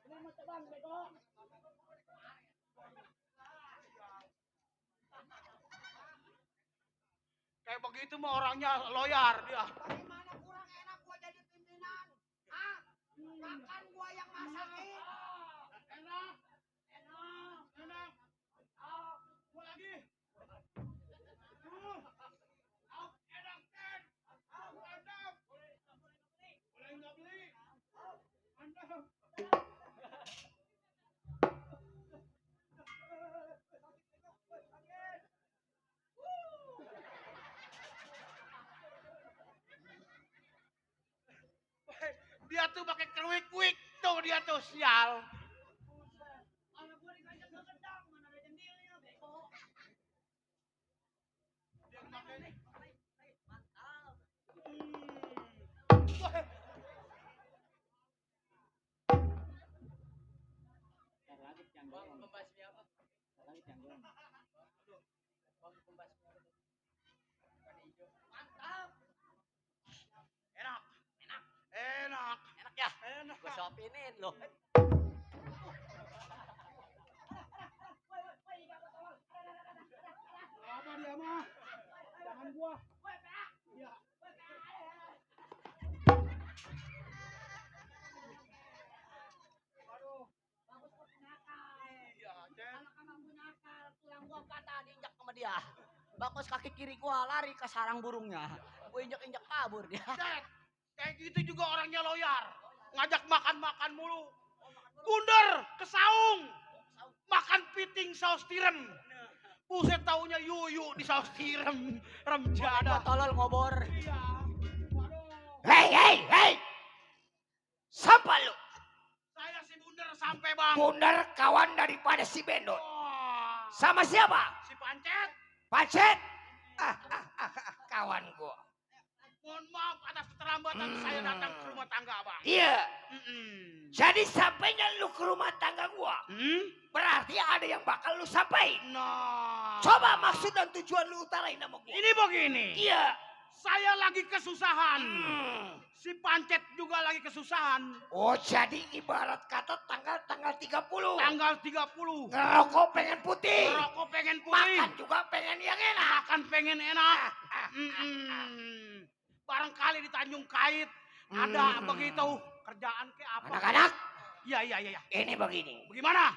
Ini mau terbang, bego. Kayak begitu mah orangnya loyar dia. Bagaimana kurang enak gua jadi pimpinan? Ah, makan gua yang masakin. Enak. Gua lagi. Enak kan? Mantap. Boleh nggak beli? Mantap. Dia tuh pakai keruik tuh dia tuh sial. Anak gua dikajak gak gendang, mana ada jendilnya, bego. Dia pakai Mantap. Mantap. enak. Enak ya? Enak. Gue sopinin loh. Apa dia mah? Jangan gua. Iya. Aduh. Bagus kok nakal. Iya, Cen. Anak-anak gua nakal, tulang Gua patah diinjak sama dia. Bagus kaki kiri gua lari ke sarang burungnya. Gue injak kabur dia. Cen. Kayak gitu juga orangnya loyar. Ngajak makan mulu. Bundar ke saung. Makan piting saus tiram. Buset taunya yuyu di saus tiram. Remjada. Gua tolol ngobor. Iya. Waduh. Hei. Siapa lu? Saya si Bundar sampai bang. Bundar kawan daripada si Bendot. Wah. Sama siapa? Si Pancet. Pacet? Kawan gua. Mohon maaf atas keterlambatan saya datang ke rumah tangga abang. Iya. Mm-mm. Jadi sampainya lu ke rumah tangga gua. Berarti ada yang bakal lu sampaikan. Nah. Coba maksud dan tujuan lu utarain sama gua. Ini begini. Iya. Saya lagi kesusahan. Si Pancet juga lagi kesusahan. Oh jadi ibarat kata tanggal 30. Tanggal 30. Ngerokok pengen putih. Rokok pengen putih. Makan juga pengen yang enak. Makan pengen enak. Mm-mm. Barangkali di Tanjung Kait ada begitu kerjaan ke apa? Anak-anak, Iya. ini begini. Bagaimana?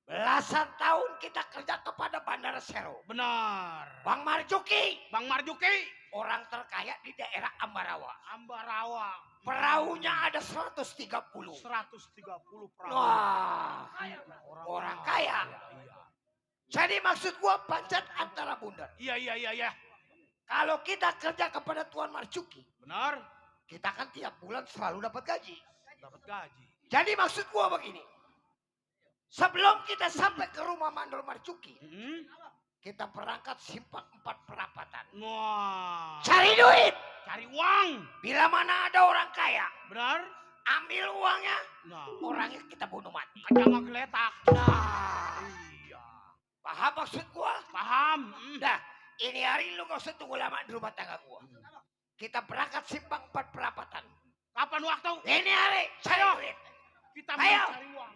Belasan tahun kita kerja kepada Bandara Seru. Benar. Bang Marjuki, Bang Marjuki. orang terkaya di daerah Ambarawa. Ambarawa. Perahunya ada 130. 130 perahu. Wah, orang kaya. Iya. Jadi maksud gua pancet antara bundar. Iya. Kalau kita kerja kepada Tuan Marjuki, Benar. kita kan tiap bulan selalu dapat gaji. Dapat gaji. Jadi maksud gua begini. Sebelum kita sampai ke rumah Mandor Marjuki, Kita berangkat simpang 4 perapatan. Wah. Cari duit. Cari uang. Bila mana ada orang kaya, Benar? ambil uangnya. Nah. Orangnya kita bunuh mati. Kacang geletak. Nah, Iya. paham maksud gua? Paham. Dah, ini hari lu gak usah tunggu lama di rumah tangga gua. Kita berangkat simpang 4 perapatan. Kapan waktu? Ini hari cari Ayo. duit. Kita mau Ayo. cari uang.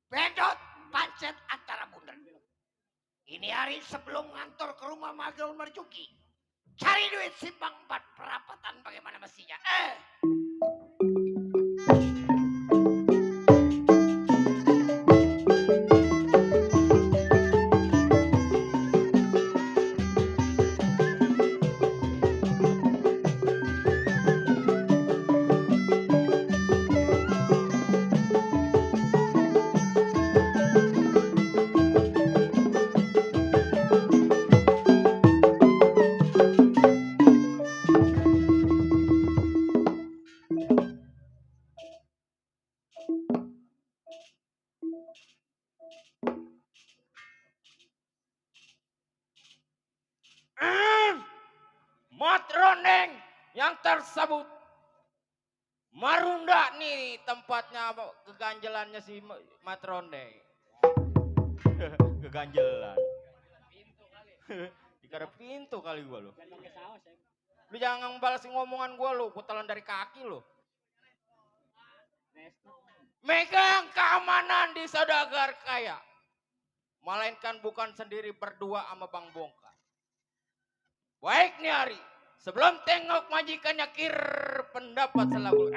Bedot pancet antara bundar. Ini hari sebelum ngantor ke rumah Magel Marjuki. Cari duit simpang 4 perapatan bagaimana mestinya. Matrondeng yang tersebut. Marunda nih tempatnya keganjelannya si Matrondeng. Keganjelan. Dikira pintu kali gua lo. Lu jangan balas ngomongan gua lo, putelan dari kaki lo. Megang keamanan di saudagar kaya. Melainkan bukan sendiri berdua sama Bang Bongkar. Baik nih hari, sebelum tengok majikannya kir pendapat selaku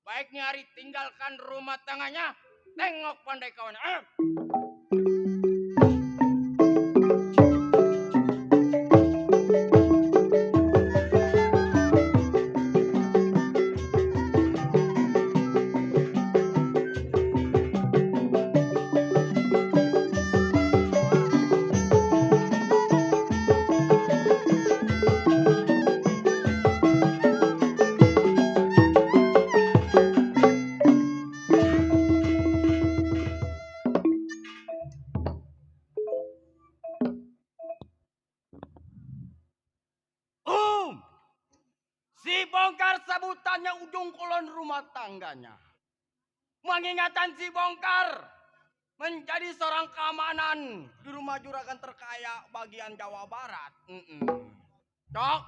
baiknya hari tinggalkan rumah tangannya, tengok pandai kawan. Si Bongkar sebutannya ujung kulon rumah tangganya. Mengingatkan si Bongkar menjadi seorang keamanan di rumah juragan terkaya bagian Jawa Barat. Cok,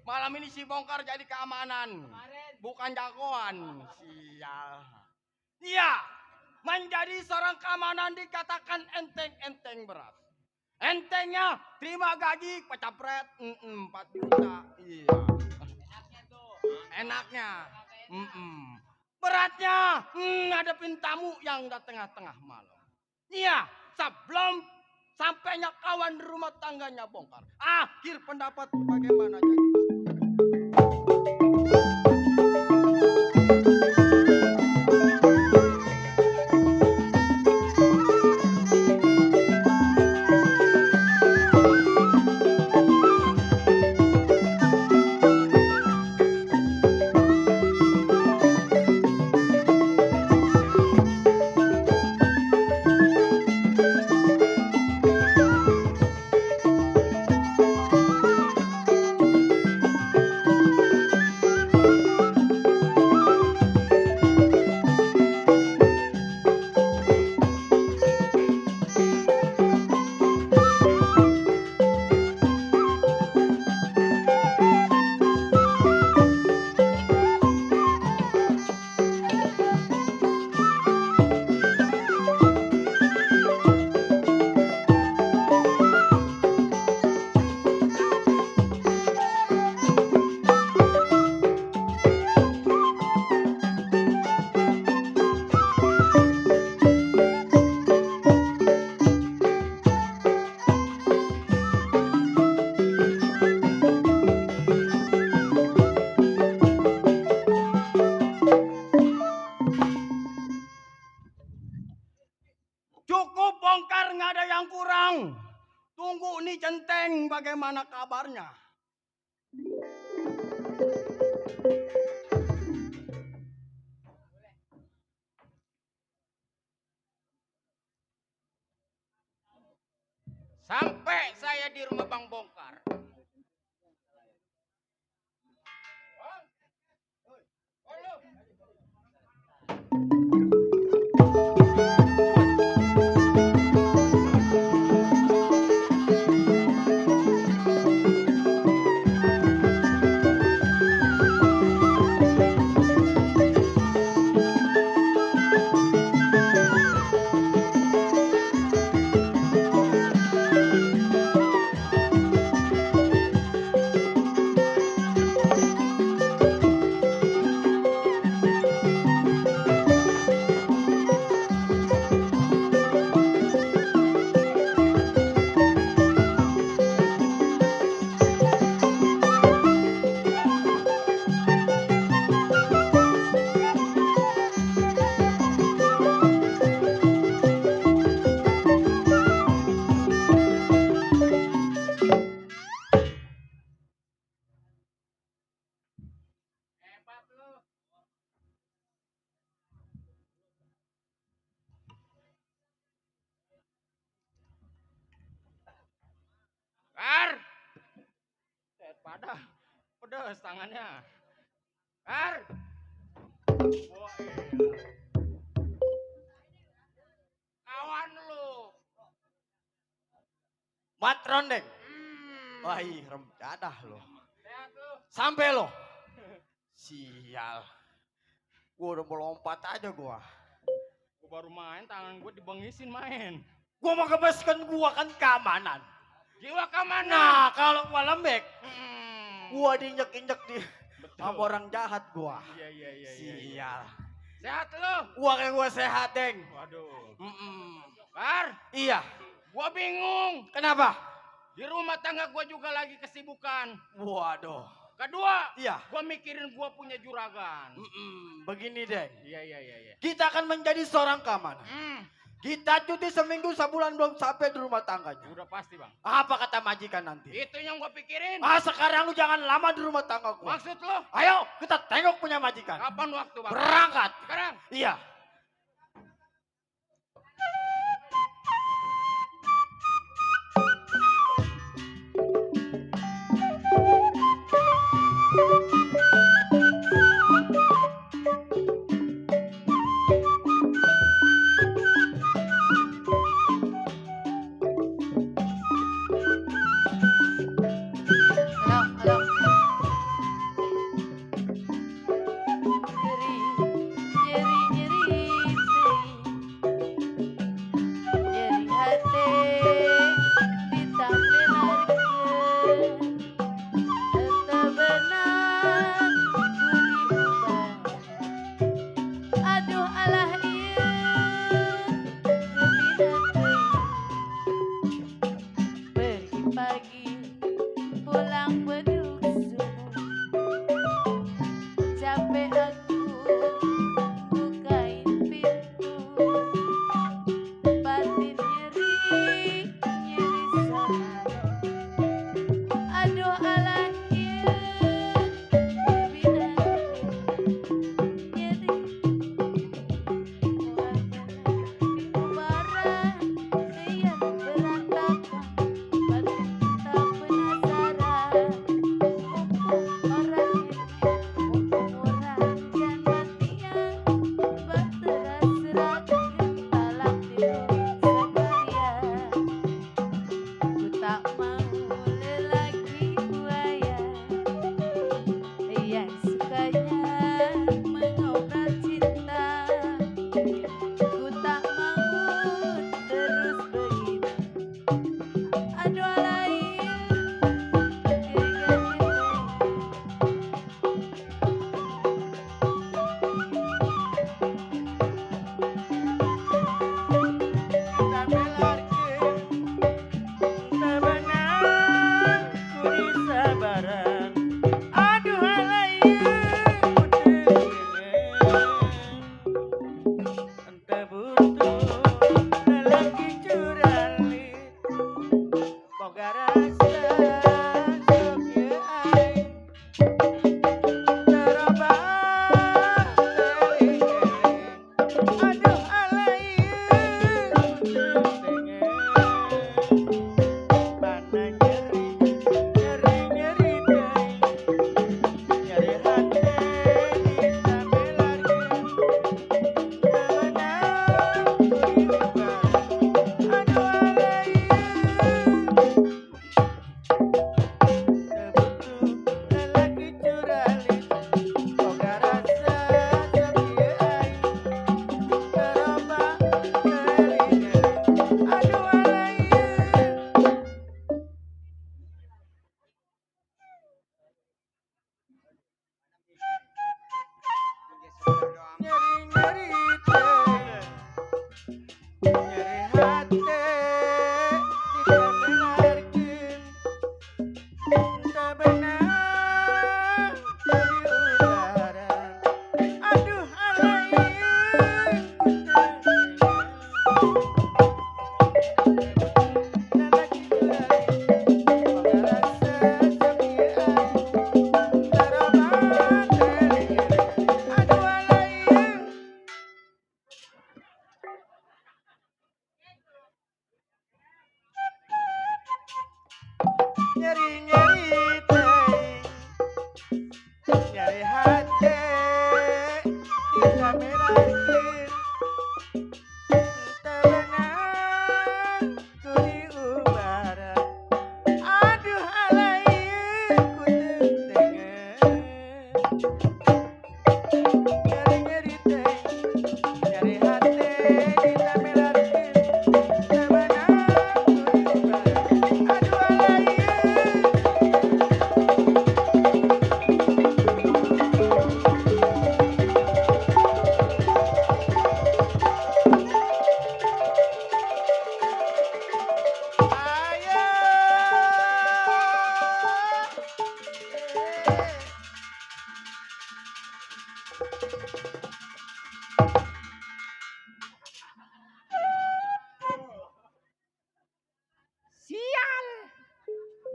malam ini si Bongkar jadi keamanan, bukan jagoan. Sial. Iya, menjadi seorang keamanan dikatakan enteng-enteng berat. Entengnya terima gaji pecapret 4 juta. Iya. Enaknya. Beratnya ngadepin tamu yang udah tengah-tengah malam. Iya, sebelum sampainya kawan di rumah tangganya Bongkar. Akhir pendapat bagaimana jadi? Cukup bongkar, nggak ada yang kurang. Tunggu nih centeng bagaimana kabarnya. Sampai saya di rumah Bang Bongkar. Kar, pedas tangannya. Kar, kawan lu. Mat Rondeng. Wah, rem dadah lo. Sehat lu. Sampai lo. Sial. Gua udah mau lompat aja gua. Gua baru main, tangan gua dibengisin main. Gua mau kebaskan gua kan keamanan. Jiwa keamanan. Nah, kalau gua lembek, Hmm. gua diinjek-injek di Betul. sama orang jahat gua. Iya. Sial. Sehat lu. Gua sehat, Deng. Waduh. Mm-mm. Kar, Iya. gua bingung. Kenapa? Di rumah tangga gua juga lagi kesibukan. Waduh. Kedua, Iya. gua mikirin gua punya juragan. Begini, Deng. Iya. Kita akan menjadi seorang keamanan. Kita cuti seminggu sebulan belum sampai di rumah tangganya. Udah pasti, Bang. Apa kata majikan nanti? Itu yang gua pikirin. Sekarang lu jangan lama di rumah tangga gua. Maksud lo? Ayo, kita tengok punya majikan. Kapan waktu, Bang? Berangkat. Sekarang. Iya. Halo. Nyeri hati ditampilkan. Entah benar ku diubah. Aduh alah iya pergi pagi pulang beduk subuh. Capek aku bukain pintu, batin nyeri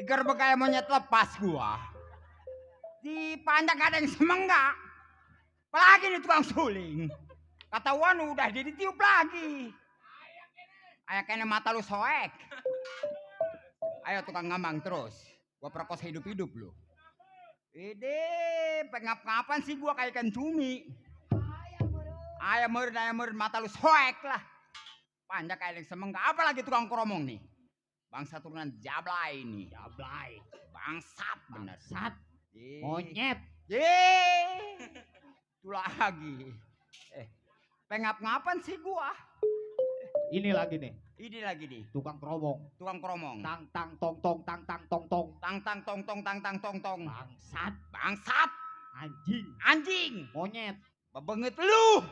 digerbek kayak monyet lepas gua. Dipanjang ada yang semenggak. Apalagi nih tukang suling. Ketahuan udah dia ditiup lagi. Ayo kayaknya mata lu soek. Ayo tukang ngambang terus. Gua perkosa hidup-hidup lu. Ide, pengap-ngapan sih gua kayak ikan cumi. Ayam meureun mata lu soek lah. Panjang kayak yang semenggak. Apalagi tukang kromong nih. Bangsa turunan Jablay nih. Jablay. Bangsat bener. Sat. Ye. Monyet. Itu lagi. Pengap-ngapan sih gua. Ini lagi nih. Ini lagi nih. Tukang kromong. Tukang kromong. Tang tang tong tong tang tang tong tong. Tang tang tong tong tang tang tong tong. Bangsat. Bangsat. Anjing. Anjing. Monyet. Bebenget lu.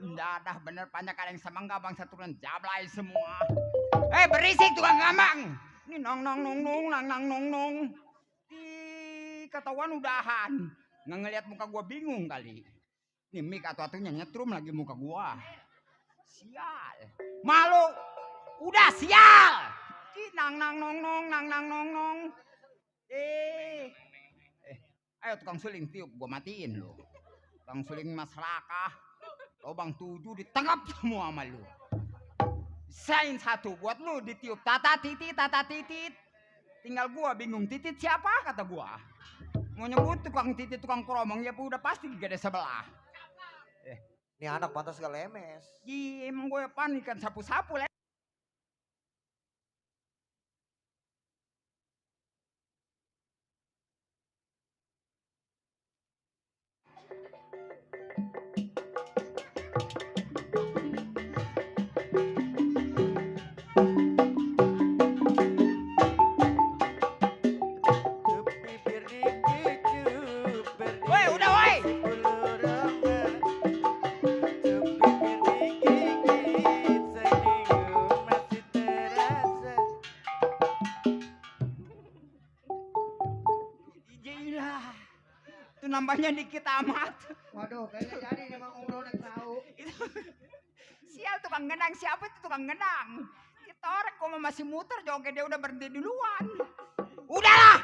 Dadah bener panjang kaleng semangga bangsa turunan Jablay semua. Berisik tukang ngambang. Ini nong nong nong nong nang nang nong nong. Ketahuan udahan. Ngeliat muka gua bingung kali. Ini mik atu-atunya nyetrum lagi muka gua. Sial. Malu. Udah sial. Nang nang nong nong nang nang nong nong. Ayo tukang suling tiup gua matiin lu. Tukang suling masyarakat. Lobang 7 ditangkap semua sama lu. Sain satu buat lu ditiup tata titit. Tinggal gua bingung titit siapa kata gua. Mau nyebut tukang titit tukang kromong ya udah pasti gede sebelah. Ini anak pantas gak lemes. Emang gue panik kan sapu-sapu le. Woi, udah woi. Iyalah. Itu nambahnya dikit amat. Waduh, kayaknya jadi nih Mang Umro nek tahu. Sial tukang genang, siapa itu tukang genang? Kita orang kok masih muter joget dia udah berhenti duluan. Udahlah.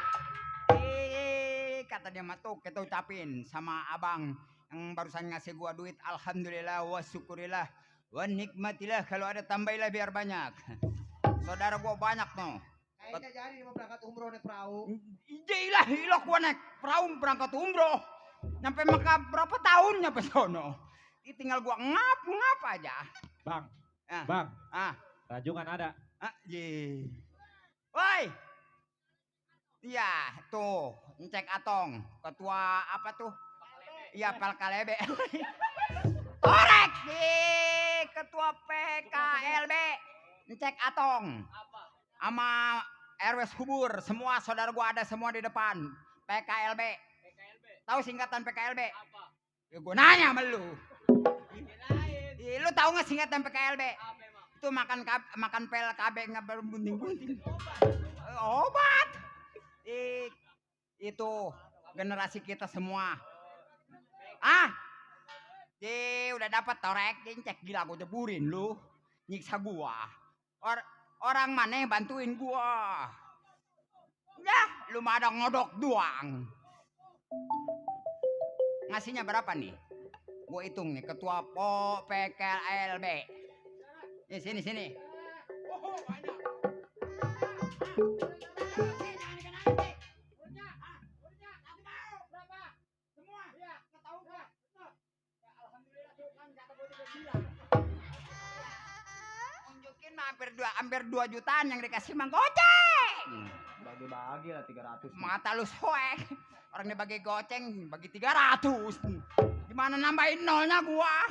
Kata dia matuk kita ucapin sama abang yang barusan ngasih gua duit. Alhamdulillah wa syukurillah wa nikmatillah, kalau ada tambahilah biar banyak. Saudara gua banyak no. Kayaknya jadi mau berangkat umroh nek perahu. Iyalah hilok gua naik perahu berangkat umroh. Nyampe Mekah berapa tahun nyampe sono. Tinggal gua ngap aja. Bang. Ah. Bang. Ah. Rajungan ada. Woi. Iya, tuh, Cek Atong, ketua apa tuh? Iya, PKLB. Korek, ketua PKLB, Cek Atong. Sama RW Subur, semua saudara gua ada semua di depan. PKLB. Tahu singkatan PKLB? Ya gua nanya sama lu. Lu tahu nggak singkatan PKLB? Itu makan pel KB nggak berbunting-bunting. Obat. Itu generasi kita semua. Udah dapat torek, cek gila gua jeburin lu. Nyiksa gua. Orang mana yang bantuin gua? Ya, lu mah ada ngodok doang. Ngasihnya berapa nih? Gua hitung nih, ketua PKLB. Sini. Unjukin hampir 2 jutaan yang dikasih Mang Goceng. Bagi-bagi lah 300. Mata lu soek. Orang dia bagi goceng, bagi 300. Gimana nambahin nolnya gua?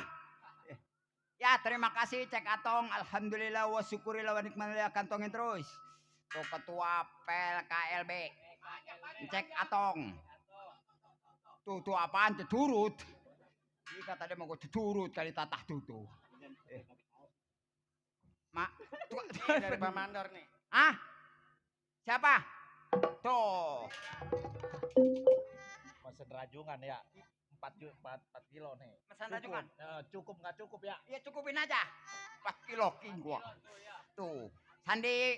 Ya terima kasih Cek Atong. Alhamdulillah wa syukurillah wa nikmatillah, kantongin terus. Tuh ketua PKLB Cek Atong. Tuh apaan tuh turut. Ini kata dia mau gue turut kali tatah tuh. Mak, Dari Pak Mandor nih. Siapa? Tuh. Mesen rajungan ya. 4 kilo nih. Pesan rajungan? Cukup nggak cukup ya? Ya cukupin aja. 4 kilo king gua. Tuh. Sandi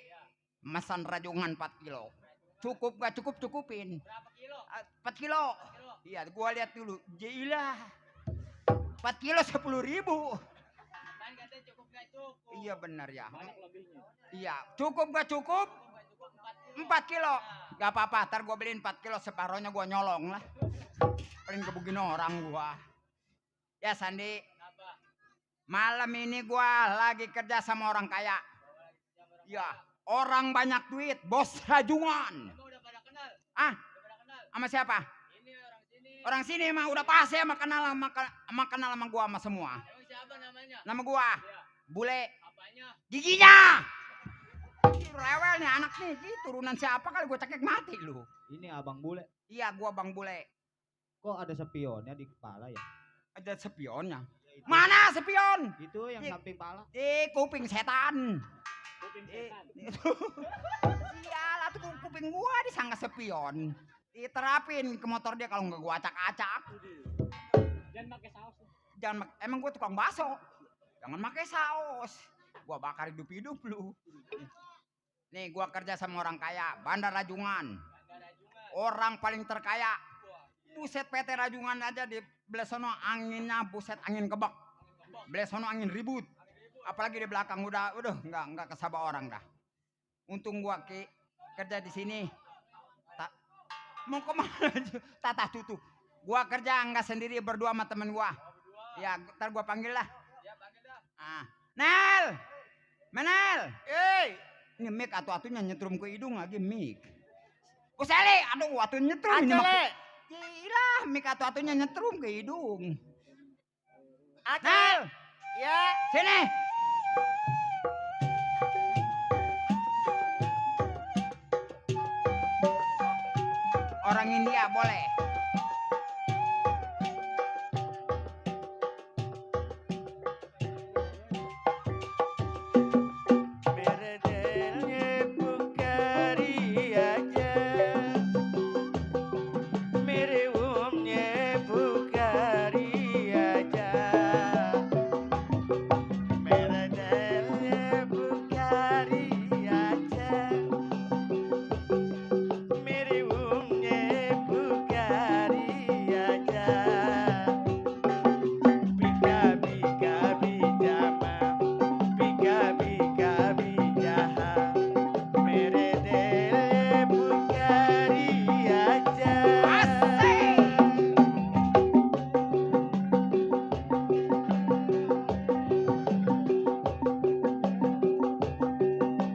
mesan rajungan 4 kilo. Cukup gak cukup cukupin. Berapa kilo? 4 kilo. Iya, gua lihat dulu. Gila. 4 kilo 10.000. Kan katanya cukup gak cukup. Iya benar ya. Banyak lebihnya. Iya, cukup gak cukup? 4 kilo. Gak apa-apa, ntar gua beliin 4 kilo, separohnya gua nyolong lah. Paling kebugin orang gua. Ya Sandi, malam ini gua lagi kerja sama orang kaya. Ya, orang banyak duit, bos rajungan. Emang udah pada kenal? Ah, Udah pada kenal? sama siapa? Ini orang sini. Orang sini mah udah pasti sama kenal sama gua sama semua. Emang siapa namanya? Nama gua Iya. Bule. Apanya? Giginya. Ih, rewel nih anak nih, Ih, turunan siapa kali gua cekek mati lu. Ini Abang Bule. Iya, gua Bang Bule. Kok ada spionnya di kepala ya? Ada spionnya. Ya, itu. Mana spion? Itu yang Iya. samping pala. Kuping setan. Kuping setan. Iyalah tuh kuping gua disangka spion. Diterapin ke motor dia kalau nggak gua acak-acak. Jangan pakai saus. Emang gua tukang bakso. Jangan pakai saus. Gua bakar hidup-hidup lu. Nih gua kerja sama orang kaya, Bandar Rajungan. Orang paling terkaya. Buset PT Rajungan aja di belah sono anginnya buset angin kebak. Belah sono angin ribut. Apalagi di belakang udah enggak kesabah orang dah. Untung gua kerja di sini. Mau kemana? Tata tutu. Gua kerja enggak sendiri, berdua sama temen gua. Ya, ntar gua panggil lah. Ya, panggil dah. Ah, Nel, Menel, ini mic atu-atunya nyetrum ke hidung lagi mic. Puseli, aduh, atu nyetrum ini mah. Gila, mic atu-atunya nyetrum ke hidung. Nel, Ya. sini. Orang India boleh. Meredelnya bukari aja, merewumnya bukari aja. Meredelnya bukari aja, merewumnya bukari aja. Bika bika bijama, bika bika bijaha, meredele bukari aja.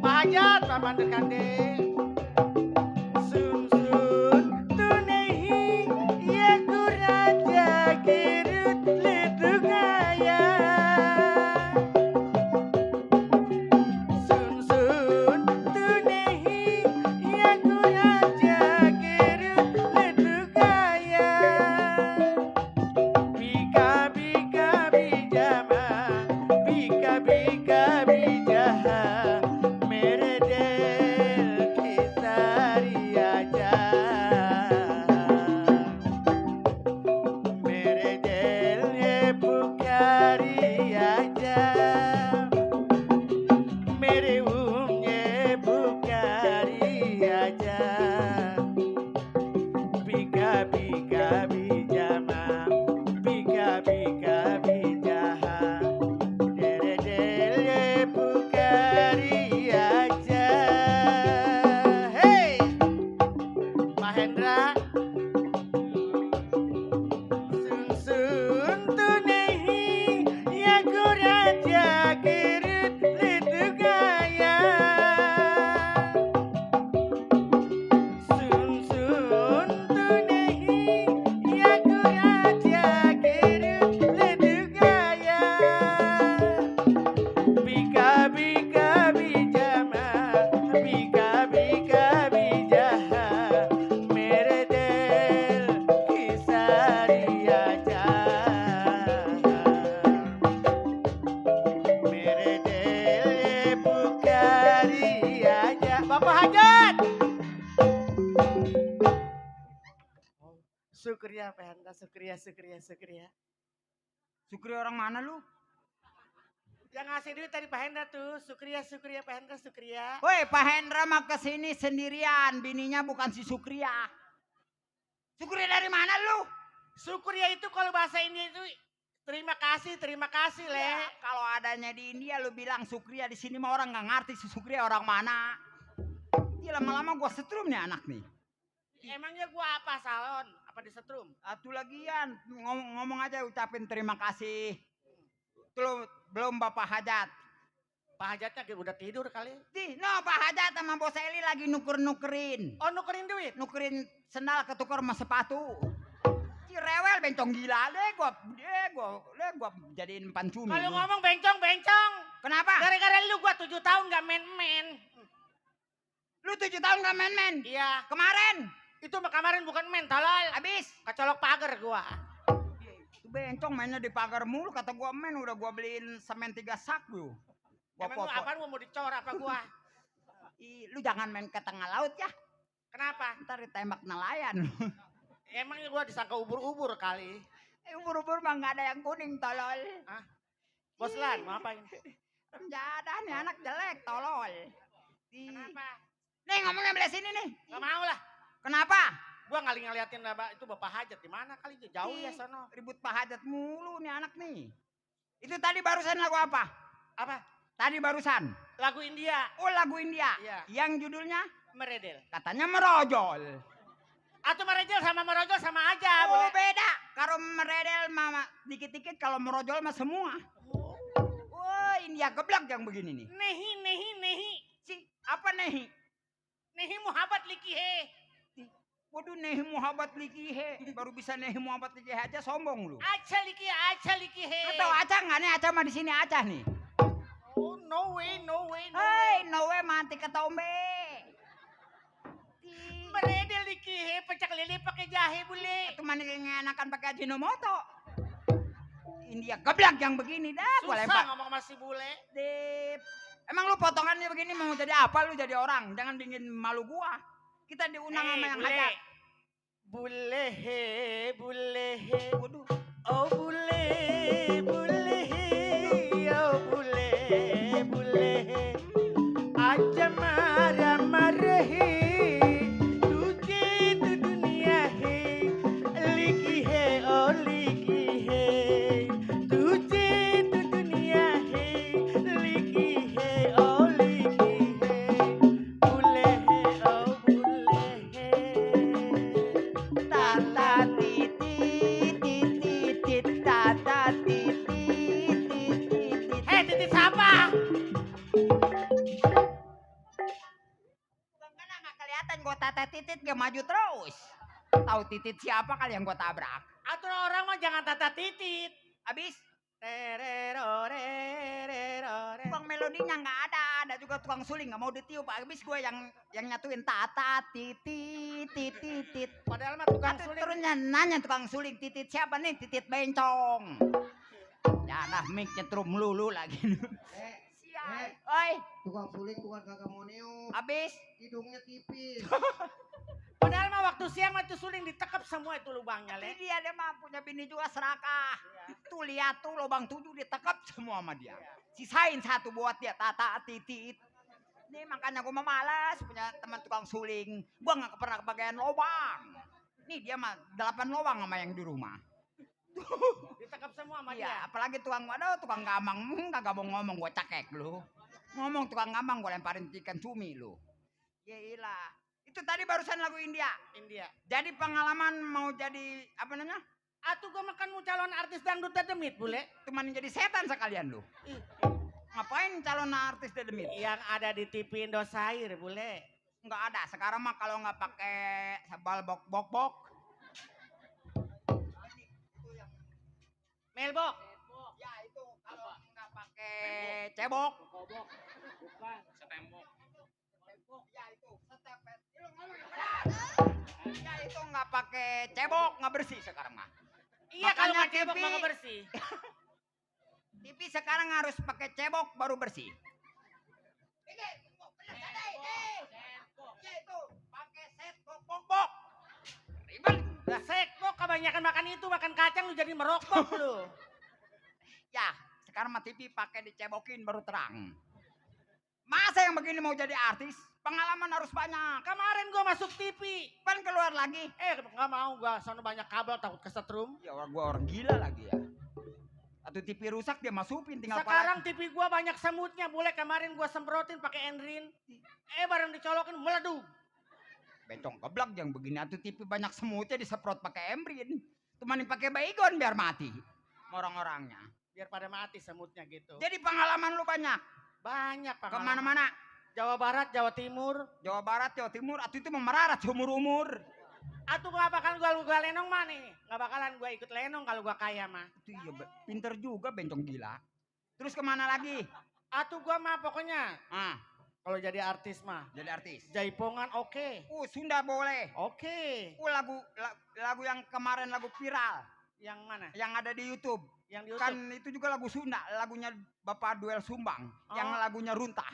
Pak Hajat, Pak Mandur Kandeng. Sun sun tunehi ya kuraja kirut ledungaya. Sun sun tunehi ya kuraja kirut ledungaya. Bika bika bijama, bika bika bijaha, meredel kisari aja. Meredel bukari aja, merewumnya bukari aja. Bika bika bijama, bika bika bijaha, meredel bukari aja. Hey, Mahendra. Sun sun tunehi ya kuraja kirut ledugaya. Sun sun tunehi ya kuraja kirut ledugaya. Bika bika bijama, bika bika bijaha, meredel kisari aja. Meredel bukari aja. Bapak Hajat. Syukriya Pak Hanta, syukriya. Sukri orang mana lu? Yang ngasih duit tadi Pak Hendra tuh. Sukria, Pak Hendra, Sukria. Woi, Pak Hendra mah kesini sendirian. Bininya bukan si Sukria. Sukria dari mana lu? Sukria itu kalau bahasa India itu terima kasih, Le. Ya, kalau adanya di India lu bilang Sukria, di sini mah orang nggak ngerti si Sukria orang mana. Iya lama-lama gua setrum nih anak nih. Emangnya gua apa salon? Apa disetrum? Atuh lagian ngomong aja ucapin terima kasih. Belum Bapak Hajat. Pak Hajatnya udah tidur kali. Pak Hajat sama Bos Eli lagi nukerin. Oh, nukerin duit? Nukerin sendal ketukar sama sepatu. Rewel bencong gila deh gua jadiin pancumi. Kalau ngomong bencong. Kenapa? Gara-gara lu gua 7 tahun gak main-main. Lu 7 tahun gak main-main? Iya. Kemarin? Itu mah kemarin bukan main, tolol. Abis? Kecolok pagar gua. Itu bencong mainnya di pagar mulu, kata gua main udah gua beliin semen 3 sak lu. Emang lu apaan mau dicor apa gua? Lu jangan main ke tengah laut ya. Kenapa? Ntar ditembak nelayan. Emangnya gua disangka ubur-ubur kali. Ubur-ubur mah gak ada yang kuning tolol. Hah? Bos Lan, mau apain? Jadah nih anak jelek tolol. Kenapa? Nih ngomongnya belah sini nih. Gak mau lah. Kenapa? Gua ngeliatin itu Bapak Hajat di mana kali jauh ya sono. Ribut Pak Hajat mulu nih anak nih. Itu tadi barusan lagu apa? Apa? Tadi barusan. Lagu India. Oh lagu India. Iya. Yang judulnya? Meredel. Katanya merojol. Atau merojol sama aja. Oh boleh. beda. Kalau meredel mama dikit-dikit, kalau merojol mah semua. Wah India geblak yang begini nih. Nehi. Apa nehi? Nehi muhabat likihe. Waduh nehi muhabat likihe. Baru bisa nehi muhabat likihe aja sombong lu. Aca likihe. Lu tahu Acah nggak nih? Acah mah di sini Acah nih. Oh no way. Hei, no way mati ketombe. Meredel likihe, pecak lele pakai jahe boleh. Itu mana enakan pakai Ajinomoto. India geblak yang begini dah. Gua Susah lempar. ngomong masih bule. Dip. Emang lu potongannya begini mau jadi apa? Lu jadi orang. Jangan bikin malu gua. Kita diundang sama yang hajat. Bule. Waduh. Oh bule. Oh bule. Aja marah he. Tujhe tu dunia he. Liki he. Tujhe tu dunia he. Liki he. Bule he. Oh bule he. Tata titit tata titit. Hei titit siapa? Karena nggak kelihatan gua tata titit gak maju terus. Tahu titit siapa kali yang gua tabrak? Atur orang mah jangan tata titit. Abis Rerero. tukang melodinya nggak ada juga tukang suling nggak mau ditiup. Abis gue yang nyatuin tata titit. Padahal mah tukang suling. Turunnya nanya tukang suling titit siapa nih? Titit bencong. Ya dah mic nyetrum lulu lagi. Sial. Oi, Tukang suling bukan kagak mau niup. abis Hidungnya tipis. Padahal mah waktu siang mah itu suling ditekap semua itu lubangnya, tapi Le. dia mah punya bini juga serakah. Tuh lihat tuh lubang 7 ditekap semua sama dia. Sisain 1 buat dia tata titit. Ini makanya gue mah malas punya teman tukang suling. Gue nggak pernah kebagian lubang. Nih dia mah 8 lubang sama yang di rumah. Ditekap semua sama Iya, dia. apalagi tukang gambang, kagak mau ngomong gue cekek lu. Ngomong tukang gambang gue lemparin ikan cumi lu. Gila. Itu tadi barusan lagu India. Jadi pengalaman mau jadi apa namanya? Atuh gua makan mau calon artis dangdut dedemit, bule. Cuman jadi setan sekalian lu. Ngapain calon artis dedemit? Yang ada di TV Indosiar, bule. Enggak ada. Sekarang mah kalau nggak pakai sabal bok-bok. Melbok. Ya itu kalau nggak pakai cebok. Bukan, setembok. Ya itu setepet. Ya itu nggak pakai cebok nggak bersih sekarang mah. Iya kalau Makanya nggak cebok TV mah nggak bersih. TV sekarang harus pakai cebok baru bersih. Ya itu pakai set bok. Ribet. Lah sekbok kebanyakan makan itu makan kacang lu jadi merokok lu. Ya Sekarang mah TV pakai dicebokin baru terang. Masa yang begini mau jadi artis? Pengalaman harus banyak. Kemarin gua masuk TV. Kan keluar lagi. Nggak mau gua, sono banyak kabel takut kesetrum. Ya gua orang gila lagi ya. Atau TV rusak dia masukin tinggal Sekarang TV gua banyak semutnya, boleh kemarin gua semprotin pakai Enrin. Barang dicolokin meleduk. Bencong keblak yang begini atau TV banyak semutnya disemprot pakai embrin. Cuman pakai baygon biar mati orang-orangnya. Biar pada mati semutnya gitu. Jadi pengalaman lu banyak. Banyak Pak. Kemana-mana. Jawa Barat, Jawa Timur. Jawa Barat, Jawa Timur. Atau itu memerarat seumur-umur. Atuh gak bakalan gua lenong mah nih. Gak bakalan gua ikut lenong kalau gua kaya mah. Itu iya pinter juga bencong gila. Terus kemana lagi? Atuh gua mah pokoknya. Kalau jadi artis mah. Jadi artis. Jaipongan oke. Sunda boleh. Oke. Lagu yang kemarin lagu viral. Yang mana? Yang ada di YouTube. Yang di YouTube. Kan itu juga lagu Sunda. Lagunya Bapak Duel Sumbang. Yang lagunya Runtah.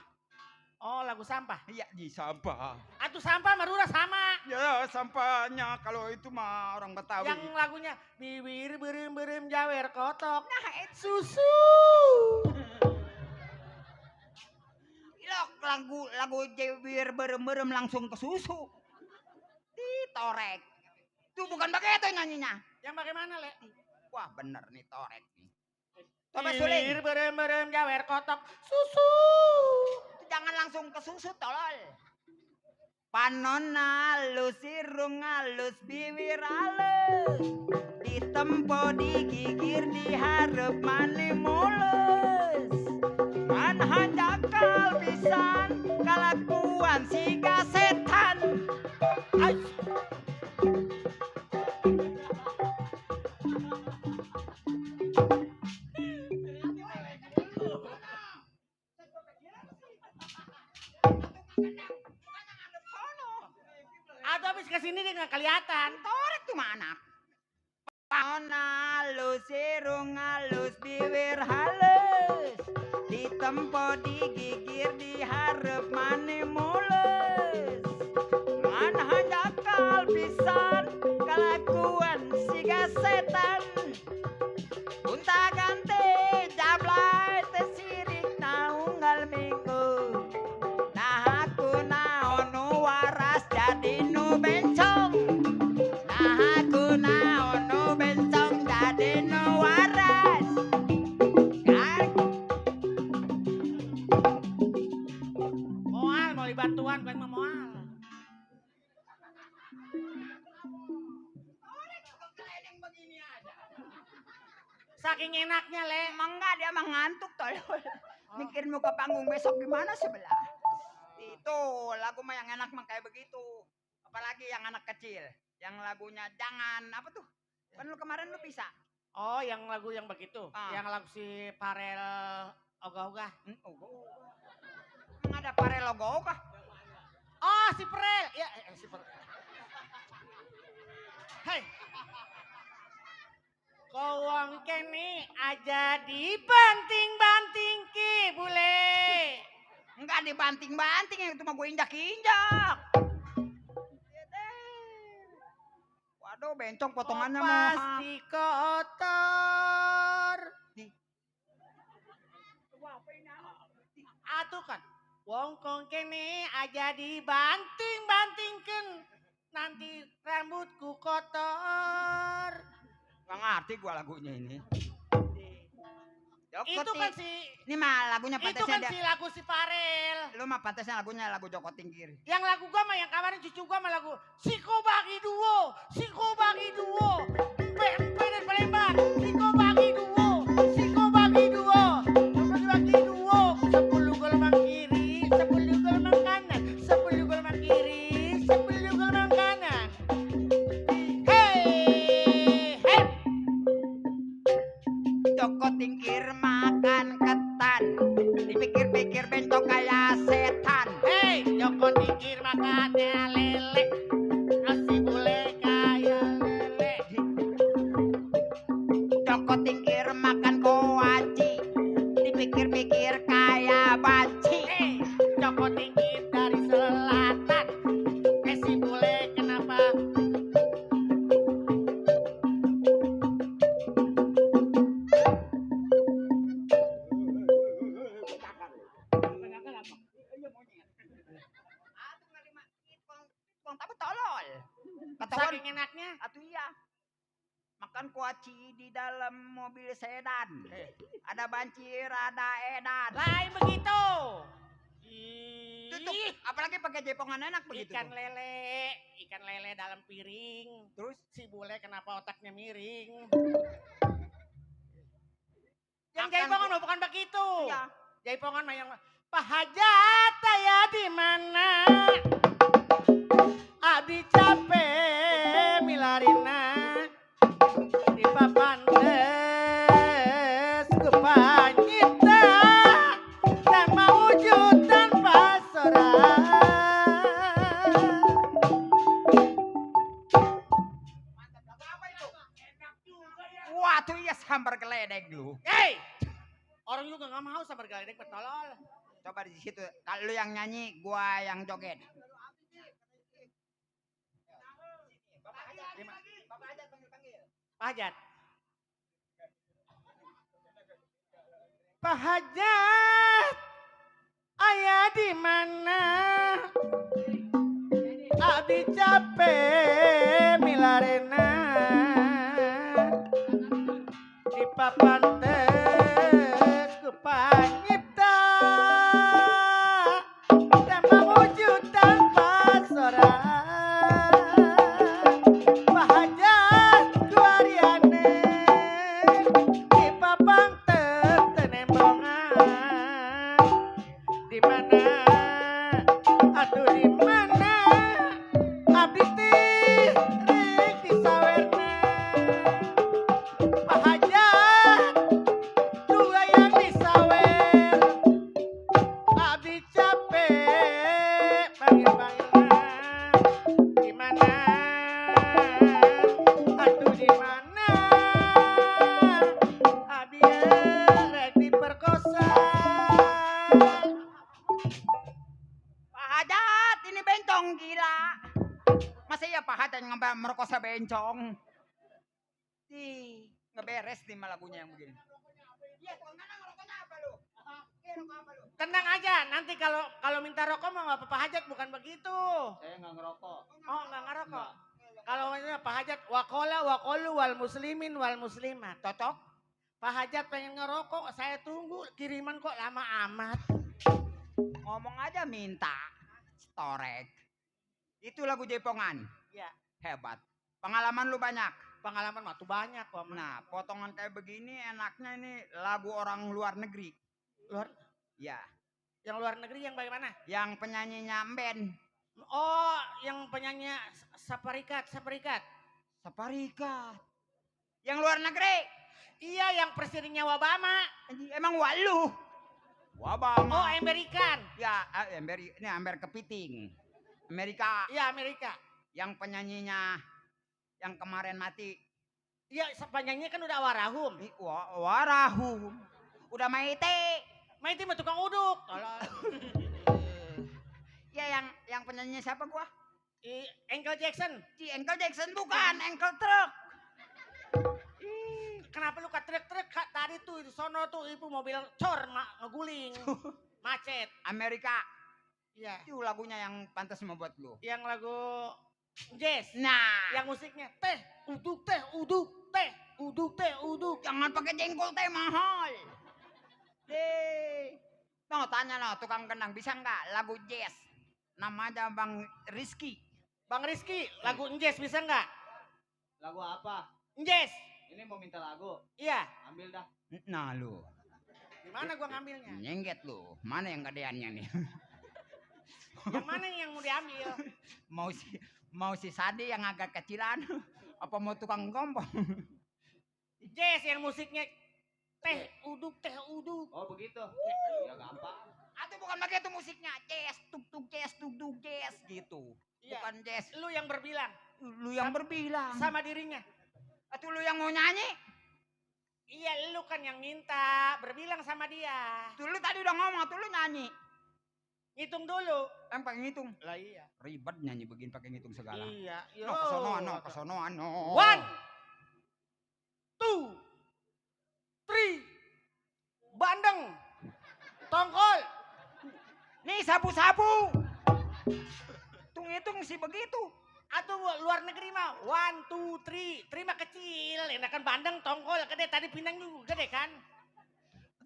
Oh lagu sampah? Iya di sampah. Atuh sampah marura sama. Ya sampahnya kalau itu mah orang Betawi. Yang lagunya bibir berem jawer kotok. Nah susu. Lagu jibir berem langsung ke susu. Torek. Itu bukan begitu nyanyinya. Yang bagaimana Le? Wah bener nih Torek nih. Coba suling. Bibir berem jawer kotok susu. Jangan langsung ke susu tolol. Panon halus, irung halus, bibir halus. Ditempo, digigir, diharap mani mulus. Manhan jakal pisan, kalakuan siga setan. Ay. Atau habis kesini dia nggak kelihatan. Torek tuh mana? Panon halus, irung halus, bibir halus. Ditempo, digigir, diharap mani mulus. Manhan jakal pisan, kelakuan siga setan. Unta ganti, jablay, tesirik naunggal minggu. Nah aku naon waras jadi nu bencong. Nah aku naon nu bencong jadi nu waras. Moal mau bantuan bukan mau moal. Saking enaknya Le. Emang enggak dia mah ngantuk tolol. Mikir mau ke panggung besok gimana sebelah. Itu lagu mah yang enak mah kayak begitu. Apalagi yang anak kecil. Yang lagunya jangan apa tuh? Kan lu kemarin lu bisa. Oh yang lagu yang begitu. Yang lagu si Farel ogah-ogah. Emang ada Farel ogah-ogah? Oh si Farel. Ya si Farel. Hei. Kowong kene aja dibanting-banting ki bule. Enggak dibanting-banting itu mah gue injak-injak. Waduh bencong potongannya mah. Pasti kotor. Atuh kan. Wong kong kene aja dibanting-bantingkeun. Nanti rambutku kotor. Gak ngerti gua lagunya ini. Itu kan si ini mah lagunya itu patesnya kan si lagu si Farel. Lu mah patesnya lagunya lagu Joko Tingkir. Yang lagu gua mah yang kemarin cucu gua mah lagu Siko bagi duo. Empe dari Palembang. Siko bagi duo. Bagi duo. 10 gelombang kiri, 10 gelombang kanan, 10 gelombang kiri, 10 gelombang kanan. Joko Tingkir makan ketan. Dipikir-pikir bencong kayak setan. Hei, Joko Tingkir makannya lele. Nasi bule kayak lele. Joko Tingkir makan koaci. Dipikir-pikir kayak banci. Hei, Joko Tingkir dari selatan. Si bule kenapa? Atuh iya. Makan kuaci di dalam mobil sedan. Ada bancir, ada edan. Lain begitu. Tutup. Apalagi pakai jepongan enak begitu. Ikan lele dalam piring. Terus Si bule kenapa otaknya miring? Yang Makan jaipongan bukan begitu. iya. Jaipongan mah yang Pak Hajat ya di mana? Abdi capek milarina di papantes kepanyita dan mewujud tanpa sorak. Wah tuh iya sambar geledek lu. Hei, orang juga nggak mau sabar geledek betolol. Coba di situ. Kalau lu yang nyanyi, gua yang joget. Pak Hajat. Pak Hajat, ayah di mana? Abdi capek milarena di papan tes kepanyipta dan mewujud tanpa sorak. Pak Hajat kuariane di papan tenembongan di mana aduh di mana abdi tirik di sawerna. Pak Hajat dua yang disawer abdi capek panggil-panggilna di mana aduh di mana abdi rek diperkosa. Pak Hajat, ini bencong gila. Masa iya Pak Hajat merkosa bencong? Ngeberes nih mah lagunya yang begini. Iya, tukang mana ngerokoknya apa lu? Rokok apa lu? Tenang aja, nanti kalau minta rokok mah nggak apa-apa Hajat, bukan begitu. Saya nggak ngerokok. Oh, nggak ngerokok. Kalau ini Pak Hajat wakolu wal muslimin wal muslimat. Cocok? Pak Hajat pengen ngerokok, saya tunggu kiriman kok lama amat. Ngomong aja minta. Storek. Itu lagu Jepongan. Ya, Hebat. Pengalaman lu banyak. pengalaman mah tuh banyak kok. Nah, potongan kayak begini enaknya ini lagu orang luar negeri. Luar, Ya, yang luar negeri yang bagaimana? yang penyanyinya Mben. Oh, yang penyanyi Saparikat. Saparika. Yang luar negeri. Iya, yang presidennya Obama. Anjing, emang walu. Oh, Wabama. Amerikan. Ya, ini Amber Kepiting. Amerika. Iya, Amerika. Yang penyanyinya yang kemarin mati. Iya, penyanyinya kan udah warahum. Warahu. Udah maite. Maiti mah tukang uduk. Ya yang penyanyinya siapa gua? Ankle Jackson. Si Ankle Jackson bukan, Ankle Truck. Kenapa lu ke truk-truk tadi tuh di sono tuh itu mobil cor ngeguling. Macet. Amerika. Iya. Itu lagunya yang pantas membuat lu. Yang lagu jazz. Nah, Yang musiknya teh uduk teh uduk teh uduk teh uduk. jangan pakai jengkol teh mahal. No, tanya no, tukang kendang bisa nggak lagu jazz? Namanya Bang Rizky. Bang Rizky, lagu jazz bisa nggak? Lagu apa? Jazz. Ini mau minta lagu. Iya. Ambil dah. Nah lu, Gimana gua ngambilnya? nyengget lu. Mana yang gedeannya nih? Yang mana yang mau diambil? mau si Sadi yang agak kecilan? Apa mau tukang gombong? Jazz yang musiknya teh uduk teh uduk. Oh begitu. Ya gampang. Atau bukan begitu musiknya? Jazz, tuk tuk jazz gitu. Iya. Bukan jazz. Lu yang berbilang Lu yang berbilang. sama dirinya. Atau lu yang mau nyanyi? Iya, lu kan yang minta berbilang sama dia. Tuh lu tadi udah ngomong, tuh lu nyanyi. Ngitung dulu. Yang pakai ngitung. Lah iya. Ribet nyanyi begini pakai ngitung segala. Iya. No, kesonoan, no. 1, 2, 3. Bandeng. Tongkol. Nih sabu-sabu. Tung hitung sih begitu. Atau luar negeri mah 1, 2, 3. Terima kecil. Enakan Bandeng tongkol gede. Tadi Pinang juga gede kan.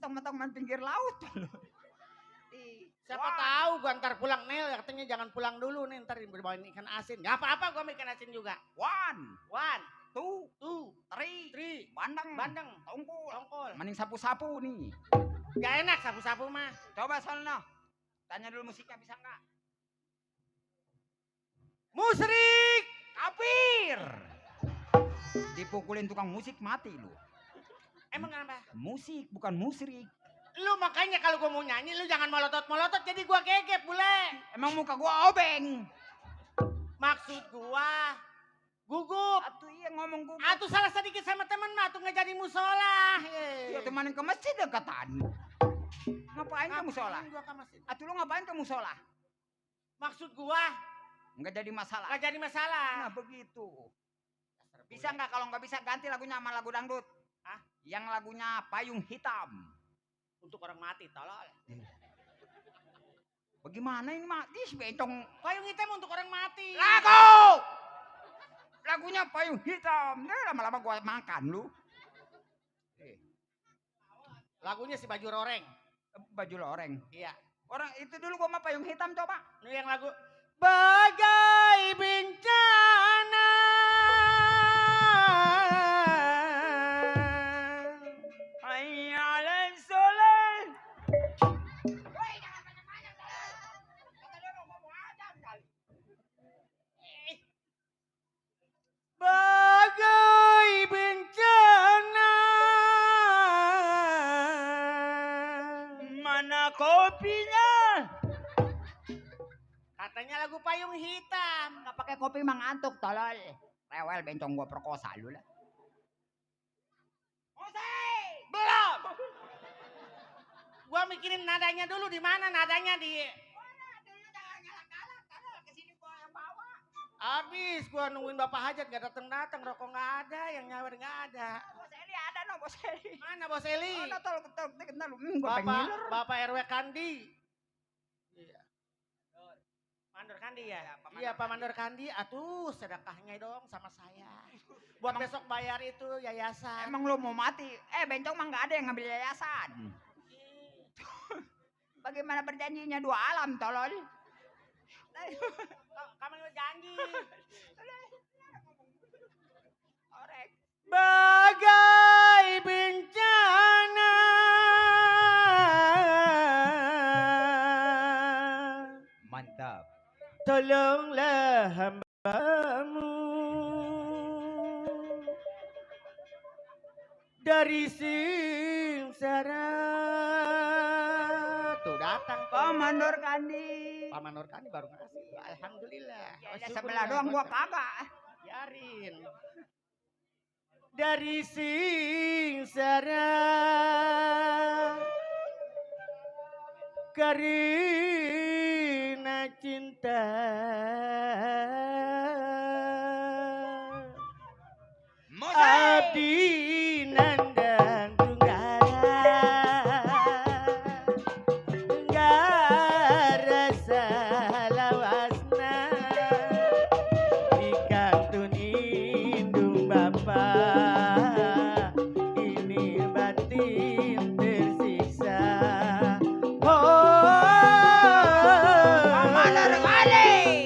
Teman-teman pinggir laut. Siapa tahu gua ntar pulang Nel katanya jangan pulang dulu nih ntar bawain ikan asin. Gak apa-apa gua mau ikan asin juga. 1, 1, 2, 2, 3. 3. Bandeng. Bandeng. Tongkol. Tongkol. Mending sapu-sapu nih. Gak enak sapu-sapu mah. Coba soalnya. Tanya dulu musiknya bisa nggak? Musrik. Kafir. Dipukulin tukang musik mati lu. Emang kenapa? Musik bukan musrik. Lu makanya kalau gua mau nyanyi lu jangan melotot-melotot jadi gua gegep bule. Emang muka gua obeng. Maksud gua gugup. Atuh iya ngomong gua. Atuh salah sedikit sama temen mah tuh nggak jadi musola. Ya temanin ke masjid dekatan. Ngapain ke musola? Gua ke masjid. Atuh lu ngapain ke musola? Maksud gua Nggak jadi masalah. nggak jadi masalah. Nah begitu. Bisa nggak kalau nggak bisa ganti lagunya sama lagu dangdut? Hah? Yang lagunya Payung Hitam. Untuk orang mati tolol. Bagaimana ini mati bencong? Payung hitam untuk orang mati. Lagu! Lagunya Payung Hitam. Nah, lama-lama gua makan lu. Lagunya si Baju Roreng. Baju loreng. Iya. Orang itu dulu gua mah Payung Hitam coba. Ini yang lagu Bagai bencana. Hayyalan sholat. Bagai bencana. Mana kopinya? Katanya lagu Payung Hitam. Nggak pakai kopi mang ngantuk tolol. Rewel bencong gua perkosa lu lah. Belum. Gua mikirin nadanya dulu di mana nadanya di. Abis gua nungguin Bapak Hajat gak datang rokok nggak ada, yang nyawer nggak ada. Bos Eli ada no Bos Eli. Mana Bos Eli? Ada tol kenal lu. Gua pengen Bapak RW Kandi. Iya. Mandor Kandi ya? Iya Pak Mandor Kandi, atuh sedekahnya dong sama saya. Buat besok bayar itu yayasan. Emang lu mau mati? Bencong mah nggak ada yang ngambil yayasan. Bagaimana berjanjinya 2 alam tolol? Kamu janji. Orek. Bagai bencana. Mantap. Tolonglah hamba-Mu dari sengsara. Tuh datang Pak Mandor Kandi. Pak Mandor Kandi baru ngasih. Alhamdulillah. Ya, sebelah doang gua kagak. Biarin. Dari sengsara karena cinta abdi nandang tunggara salawasna ikantun indung Bapa ini batin tersiksa. Mandor Kandi.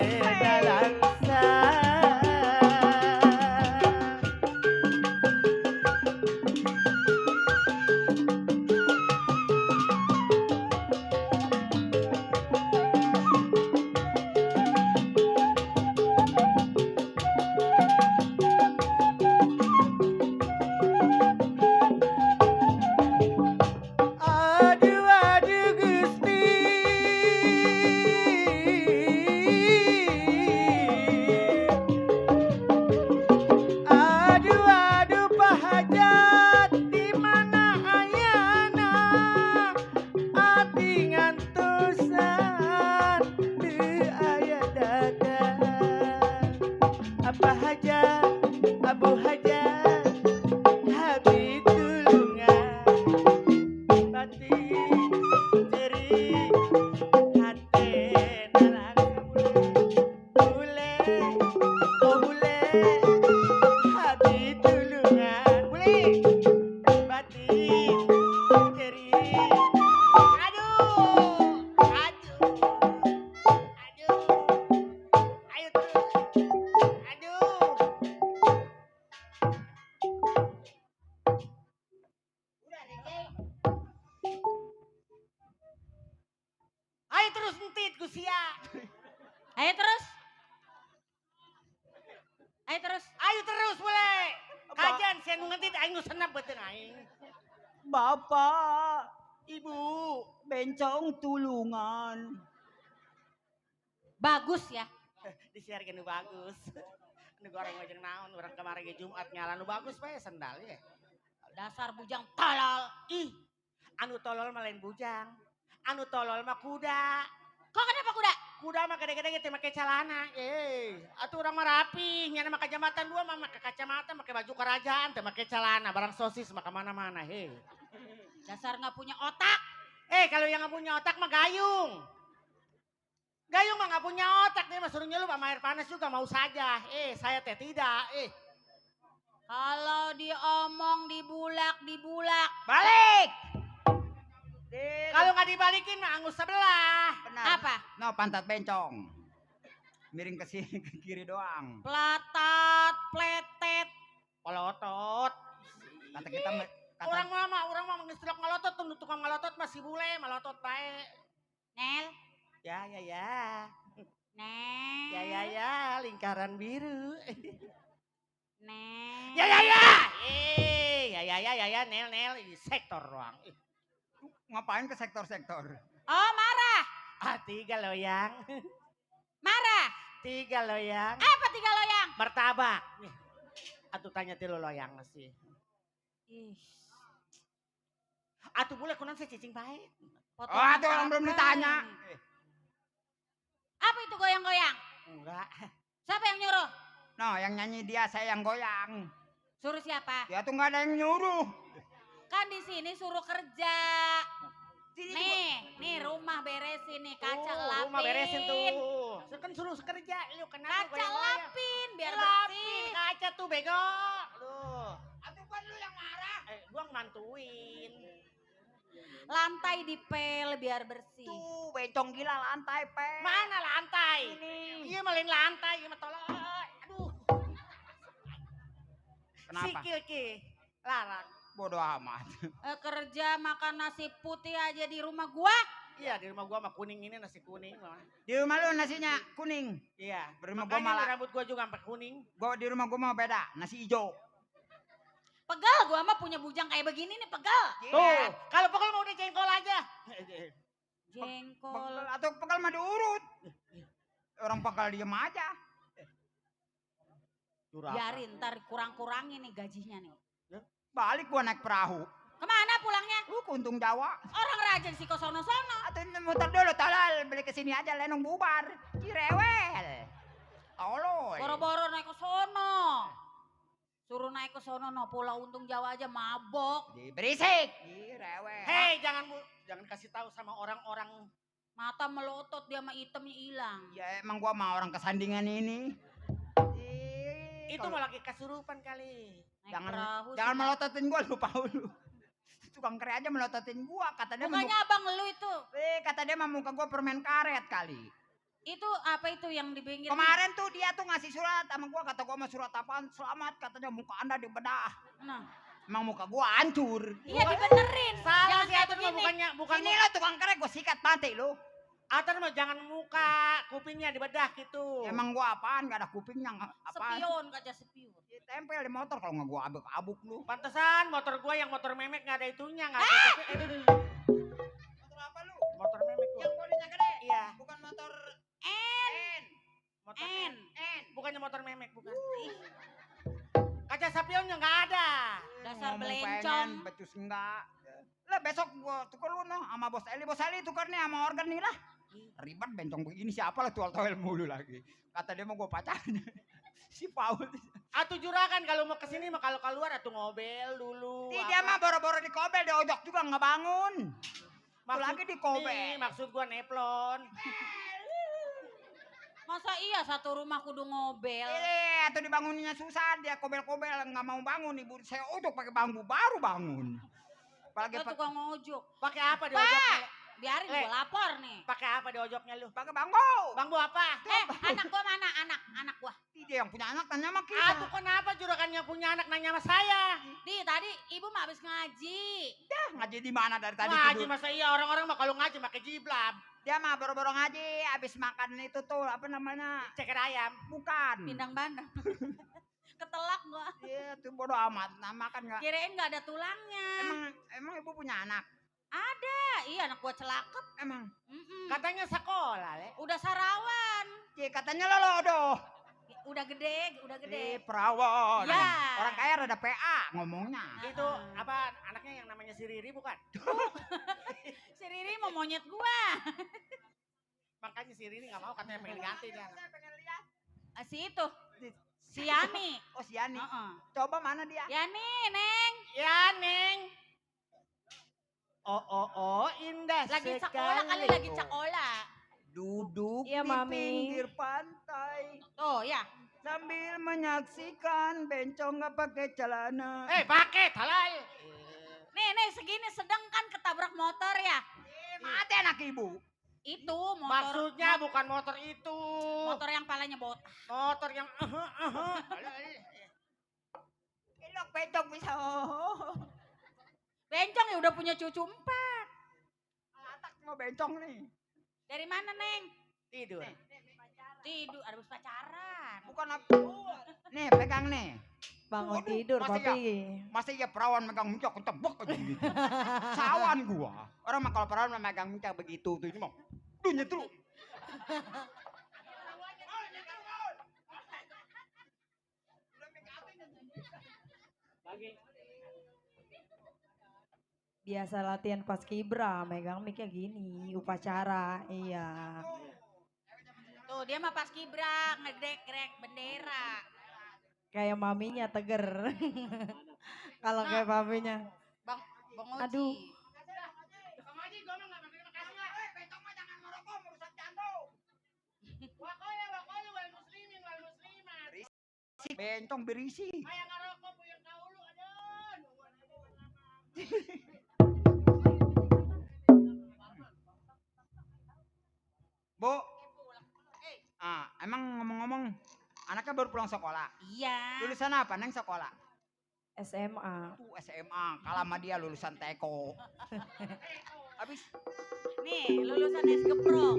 langsa. Aduh aduh Gusti, aduh aduh Pak Hajat, di mana ayana ati ngantusan teu aya dadan. Apa Hajat, Abu Hajat, habis tulungan bati ceri hati nalang bule oh bule hati tulungan bule bati ceri aduh aduh aduh ayo terus aduh. Ayo terus entit Gusia. Ayo terus. Ayo terus. Ayo terus boleh. Kajian saya ngentit aing nu senap beuteung aing. Bapak, Ibu, bencong tulungan. Bagus ya. Disiarkeun nu bagus. Nu goreng jeung naon urang kamari ge Jumat nyala nu bagus bae sendal ya. Dasar bujang tolol. Ih, anu tolol mah lain bujang. Anu tolol mah kuda. Kok kenapa kuda? Kuda mah gede-gede teh make celana. Atuh urang mah rapi, nya make jambatan 2 mah make kacamata, make baju kerajaan teh make celana, barang sosis mah kemana-mana. Dasar nggak punya otak. Kalau yang nggak punya otak mah gayung. Gayung mah nggak punya otak, dia mah suruh nyelup sama air panas juga mau saja. Saya teh tidak. Kalau diomong dibulak. Balik. Kalau nggak dibalikin mah angus sebelah. Benar. Apa? No, pantat bencong. Miring ke sini ke kiri doang. Pelatat, pletet. Polotot. Kata kita kata Orang mah mengistilok ngalotot tuh tukang ngalotot masih bule malotot bae. Nel, Ya. Nel. Ya, lingkaran biru. Nel. Ya, Nel, ini sektor doang. ngapain ke sektor-sektor? Oh marah. 3 loyang. Marah. 3 loyang. Apa 3 loyang? Martabak. Atuh tanya ti loyang sih. Ih. Atuh boleh kunaon sih cicing bae. Oh, itu orang belum ditanya. Apa itu goyang-goyang? Enggak. Siapa yang nyuruh? No, yang nyanyi dia, saya yang goyang. Suruh siapa? Ya tuh nggak ada yang nyuruh. Kan di sini suruh kerja. Nih rumah beresin nih, kaca lapin. Rumah beresin tuh. Kan suruh kerja lu kenapa Kaca lapin biar lapin bersih. kaca tuh bego. Lu. Atuh kan lu yang marah. Gua ngemantuin. Lantai dipel biar bersih. Tuh, bencong gila lantai, Pe. Mana lantai? Ini. Iya malin lantai, iya mah tolong. Aduh. Kenapa? Sikil ki. Larang. Bodoh amat. Kerja makan nasi putih aja di rumah gua. Iya di rumah gua mah kuning ini nasi kuning mah. Di rumah lu nasinya kuning. Iya. Di rumah gua Makanya malah. rambut gua juga sampai kuning. Gua di rumah gua mah beda, nasi hijau. Pegal gua mah punya bujang kayak begini nih pegal. Tuh, kalau pokoknya mau dicengkol aja. Jengkol. Atau pegal mah diurut. Orang pegal diem aja. Biarin ntar kurang-kurangin nih gajinya nih. Balik gua naik perahu. Kemana pulangnya? Ke Untung Jawa. Orang rajin si kosono-sono. Atau muter dulu tolol, beli ke sini aja lenong bubar. Cirewel. Tolol. Boro-boro naik ke sono. Suruh naik ke sono no Pulau Untung Jawa aja mabok. Berisik. Cirewel. Hei, jangan kasih tahu sama orang-orang. Mata melotot dia mah itemnya hilang. Ya emang gua mah orang kesandingan ini. Itu mau lagi kesurupan kali. Naik Jangan perahu jangan sih. melototin gua lupa lu. Tukang kere aja melototin gua, kata dia Mukanya abang lu itu. kata dia mah muka gua permen karet kali. Itu apa itu yang di pinggir? Kemarin tuh dia tuh ngasih surat sama gua, kata gua mah surat apaan? Selamat, katanya muka Anda dibedah. Nah, Emang muka gua hancur. iya dibenerin. Salah Jangan sih kayak Atur mah begini. bukannya bukan Ini lo tukang kerek gua sikat mati lo. Atur mah jangan muka, kupingnya dibedah gitu. Emang gua apaan? Gak ada kupingnya apaan? Sepion kaca sepion. Ya, tempel di motor kalau nggak gua abuk-abuk lu. Pantesan motor gua yang motor memek nggak ada itunya, nggak ada Motor apa lu? motor memek gua. Yang bodinya gede? Iya, Bukan motor N. motor N. N. bukannya motor memek bukan. Kaca sapionnya nggak ada. Dasar Ngomong belencong. pengen, becus enggak. Lah besok gua tukar lu noh sama bos Eli. Bos Eli tukar nih sama organ nih lah. Ribet bencong begini siapa lah tual-tual mulu lagi. Kata dia mau gua pacarnya. Si Paul. Atuh juragan kalau mau kesini mah kalau keluar atuh ngobel dulu. Dia mah boro-boro di kobel, di ojok juga nggak bangun. Tuh lagi di kobel. Nih, maksud gua neplon. Masa iya satu rumah kudu ngobel? Atau dibanguninnya susah, dia kobel-kobel nggak mau bangun, ibu saya ojok pakai bambu baru bangun. Apalagi Dia tukang ojok. Pakai apa di ojoknya? Biarin Le. gue lapor nih. Pakai apa di ojoknya lu? pakai bambu. Bambu apa? Anak gua mana? Anak gua. Dia yang punya anak tanya sama kita. Atuh kenapa juragan yang punya anak nanya sama saya? Tadi ibu mah habis ngaji. Ngaji di mana dari tadi Ngaji tidur? masa iya orang-orang mah kalau ngaji pakai jiblab. Dia mah boro-boro ngaji, habis makan itu tuh apa namanya? Ceker ayam. Bukan. Pindang bandang. Ketelak gua. Iya tuh bodo amat, nah makan nggak? Kirain nggak ada tulangnya. Emang ibu punya anak? Ada. Iya anak gua celakep. Emang? Katanya sekolah, Le. Udah sarawan. Katanya lo Udah gede. perawan. Ya. Orang kaya rada PA ngomongnya. Itu apa anaknya yang namanya si Riri bukan? Si Riri mau monyet gua. Makanya si Riri nggak mau katanya pengen ganti dia. Si itu. Si Yani. Oh si Yani. Heeh. Coba mana dia? Yani, Neng. Ya, Neng. Oh, indah Lagi sekali. sekolah kali lagi sekolah. Duduk Iya, di Mami. pinggir pantai Oh ya. sambil menyaksikan bencong nggak pakai celana. Pakai halal. Nih segini sedang kan ketabrak motor ya. Mati anak ibu. Itu motor. Maksudnya bukan motor itu. Motor yang palanya botak. Motor yang Ilok bencong bisa. Bencong ya udah punya cucu 4. Atak mau bencong nih. Dari mana, Neng? tidur. Tidur, habis pacaran. Bukan apa. Nih pegang nih. Bangun Waduh, tidur, masih papi. Masa iya perawan megang mincak ketebak aja gitu. Sawan gua. Orang mah kalau perawan megang mincak begitu tuh ini mah. Duh nyetru. Biasa latihan pas kibra, megang mic gini, upacara, iya. Tuh, dia mah pas kibra, ngedek-grek bendera. Kayak maminya teger. Kalau kayak papinya. Bang Oji. Aduh. Bang Haji gua mah enggak pakai makasih lah. Bencong mah jangan merokok merusak jantung. Wakola wal muslimin wal muslimat. Bencong berisi. Kayak ngarokok puyeng kaulu aduh. Bu. Emang ngomong-ngomong anaknya baru pulang sekolah. Iya. Lulusan apa neng sekolah? SMA. Tuh SMA, kalah sama dia lulusan teko. Habis Nih, lulusan Esgeprok.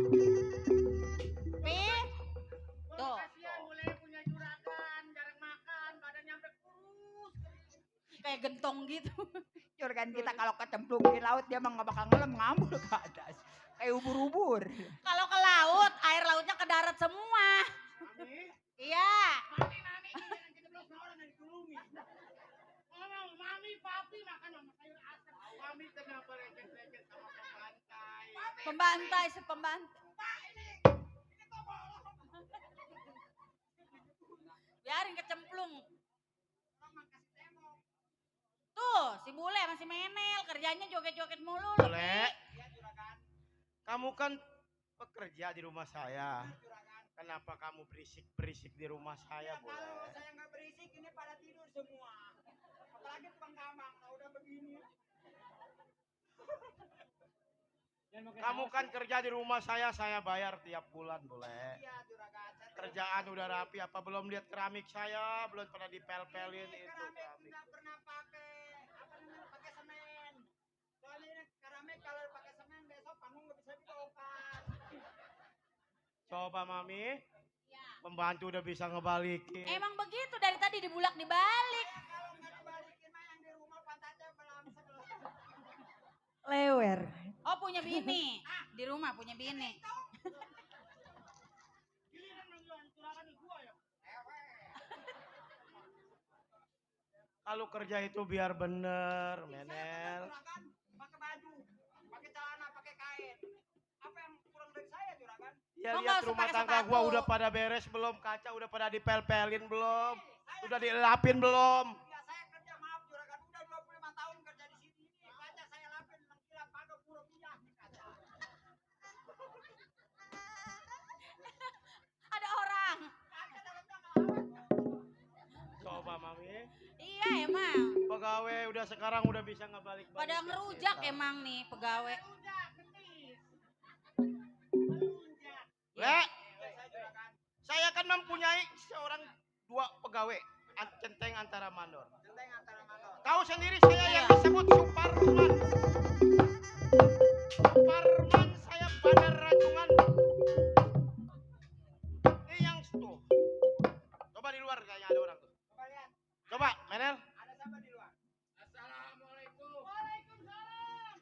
Tuh. Kasihan mulai punya juragan, jarang makan, badan nyampe kurus. Kayak gentong gitu. juragan kita kalau kecemplung di laut dia mah nggak bakal ngelem ngambul ke atas. Kayak ubur-ubur. Kalau ke laut, air lautnya ke darat semua. Iya. Mami, kita belum semua orang yang dikulungi. Ngomong, mami, papi makan sama sayur asam. Mami kenapa lecet-lecet sama pembantai? Pembantai, pembantai. Biarin kecemplung. Tuh, si bule masih menel, kerjanya joget-joget mulu. Boleh. Kamu kan pekerja di rumah saya. Kenapa kamu berisik-berisik di rumah saya, Kalau boleh? saya nggak berisik ini pada tidur semua. Apalagi tukang kamang, kalau udah begini. Kamu kan kerja di rumah saya bayar tiap bulan boleh. Kerjaan udah rapi, apa belum lihat keramik saya, belum pernah dipel-pelin itu keramik. Nggak pernah pakai semen. Soalnya ini keramik kalau pakai semen besok panggung nggak bisa dibongkar. Coba Mami, pembantu udah bisa ngebalikin. Emang begitu dari tadi dibulak dibalik. Kalau nggak dibalikin mah yang di rumah pantatnya belam sebelah. Lewer. Oh punya bini. Di rumah punya bini. Kalau kerja itu biar bener, Menel. Pakai baju, pakai celana, pakai kain. Apa yang kurang dari saya juragan? Ya Kok lihat nggak usah rumah pakai tangga sepatu? gua udah pada beres belum, kaca udah pada dipel-pelin belum, udah dilapin belum. Ya saya kerja maaf juragan, udah 25 tahun kerja di sini. Ini kaca saya lapin mengkilap kagak pura minyak di kaca. Ada orang. Kaca dalamnya nggak Coba Mami, Iya emang. pegawai udah sekarang udah bisa ngebalik. Pada ngerujak emang nih pegawai. Le, saya kan mempunyai dua pegawai, centeng antara mandor. Tahu sendiri saya yang disebut Suparman. Suparman saya bandar rajungan. Ini yang tuh. Coba di luar kayaknya ada orang tuh. Coba lihat, Coba, Menel. ada siapa di luar? Assalamualaikum. Waalaikumsalam.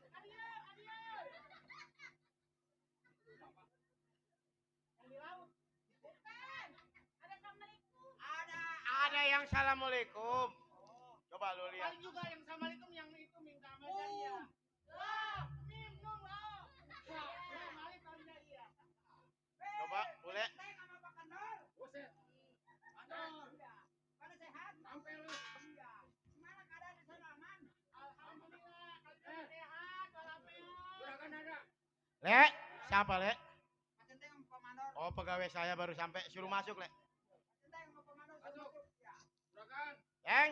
Ada yang assalamualaikum. Coba lu lihat. Juga yang assalamualaikum yang itu minta sama dia. Coba, boleh. Pada sehat? Sampai lu. Iya. Gimana keadaan di sana aman? Alhamdulillah, kalian sehat walafiat. Juragan ada. Le, siapa Le? Pak Centeng sama Pak Mandor. Oh, pegawai saya baru sampai, suruh masuk Le. Pak Centeng sama Pak Mandor suruh masuk. Ya. Juragan. Ceng.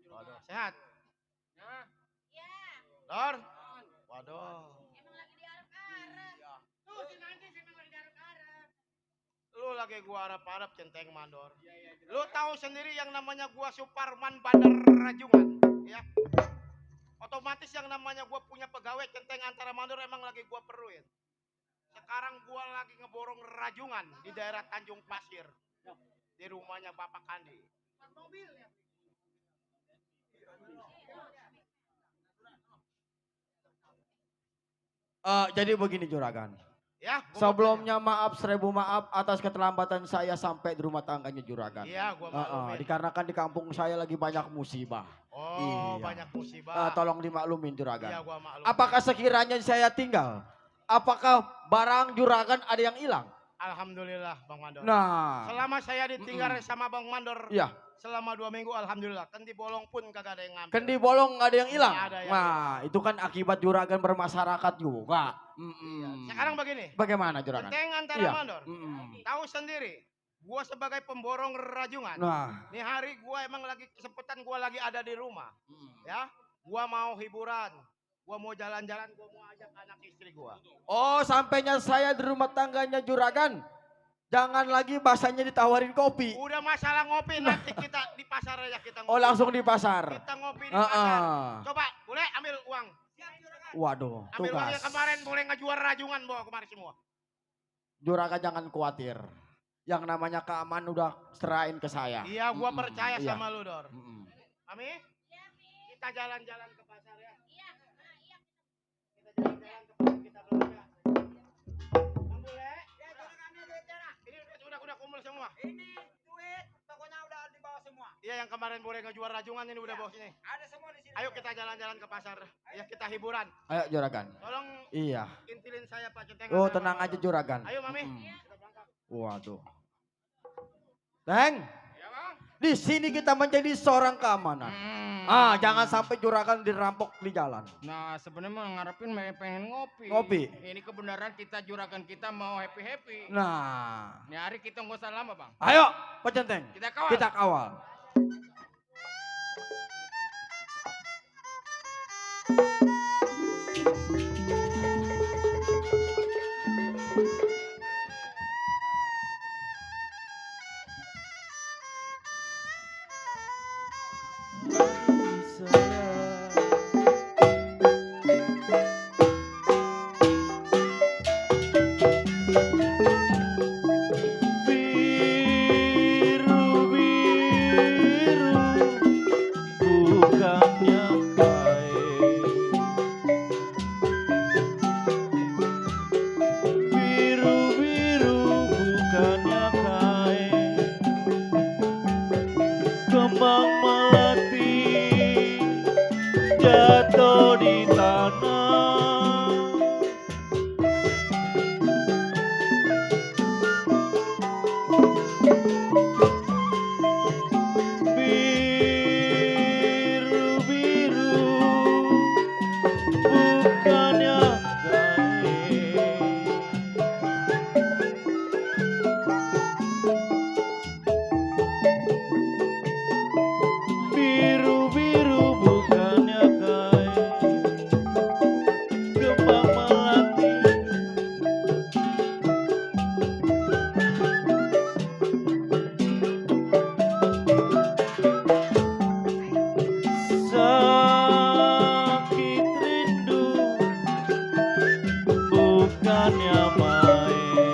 Waduh, sehat. Ya. Iya. Lor. Waduh. Emang lagi diarep-arep. Tuh si nanti sih memang digarap-garap. Lu lagi gua harap-harap centeng mandor. Lu tahu sendiri yang namanya gua Suparman Bandar Rajungan, ya. Otomatis yang namanya gua punya pegawai centeng antara mandor emang lagi gua perluin. Sekarang gua lagi ngeborong rajungan di daerah Tanjung Pasir. Di rumahnya Bapak Kandi. Mobil ya. Jadi begini juragan. Ya, gua mau Sebelumnya maaf 1000 maaf atas keterlambatan saya sampai di rumah tangganya juragan. tanya. Iya, gua maklumin. Dikarenakan di kampung saya lagi banyak musibah. Oh, Iya. banyak musibah. Tolong dimaklumin juragan. Iya, gua maklum. Apakah sekiranya saya tinggal, apakah barang juragan ada yang hilang? Alhamdulillah, Bang Mandor. Nah, Selama saya ditinggal sama Bang Mandor, iya. selama 2 minggu, alhamdulillah. Kendi bolong pun kagak ada yang ngambil. Kendi bolong nggak ada yang hilang. Nggak ada yang Nah, itu kan akibat juragan bermasyarakat juga. Sekarang begini, Bagaimana juragan? centeng antara Iya. Mandor. Tahu sendiri, gua sebagai pemborong rajungan. Nah, Nih hari gua emang lagi kesempatan, gua lagi ada di rumah. Ya, gua mau hiburan. Gua mau jalan-jalan, gua mau ajak anak istri gua. oh sampainya saya di rumah tangganya juragan, jangan lagi bahasanya ditawarin kopi. Udah masalah ngopi, nanti kita di pasar aja kita ngopi. Oh langsung di pasar. Kita ngopi di pasar. Heeh. Coba, boleh ambil uang. Waduh, Ambil uang yang tugas. kemarin, boleh ngejual rajungan bawa kemarin semua. Juragan jangan khawatir. Yang namanya keamanan udah serahin ke saya. Iya, gua percaya Iya. sama lu, Dor. Mm-mm. Mami, kita jalan-jalan ke pasar ya. Iya. Kita jalan-jalan ke pasar, kita belanja. Bang Bule, Ya juragan ini duitnya nah. ini udah kumpul semua. Ini duit pokoknya udah dibawa semua. Iya, yang kemarin boleh ngejual rajungan ini udah bawa sini. Ada semua di sini. Ayo kita jalan-jalan ke pasar. Ya kita hiburan. Ayo juragan. Tolong Iya. intilin saya Pak Centeng. Oh tenang aja juragan. Ayo Mami. Kita berangkat. Waduh. Teng, Ya bang. di sini kita menjadi seorang keamanan. Jangan sampai juragan dirampok di jalan. Nah sebenarnya mau ngarepin pengen ngopi. Ngopi. Ini kebenaran kita juragan kita mau happy. Nah, Ini hari kita nggak usah lama bang. ayo Pak Centeng. Kita kawal. Kita kawal. Kembang melati jatuh di tanah, biru-biru bukannya biru-biru bukannya kain, kembang melati sakit rindu bukannya main,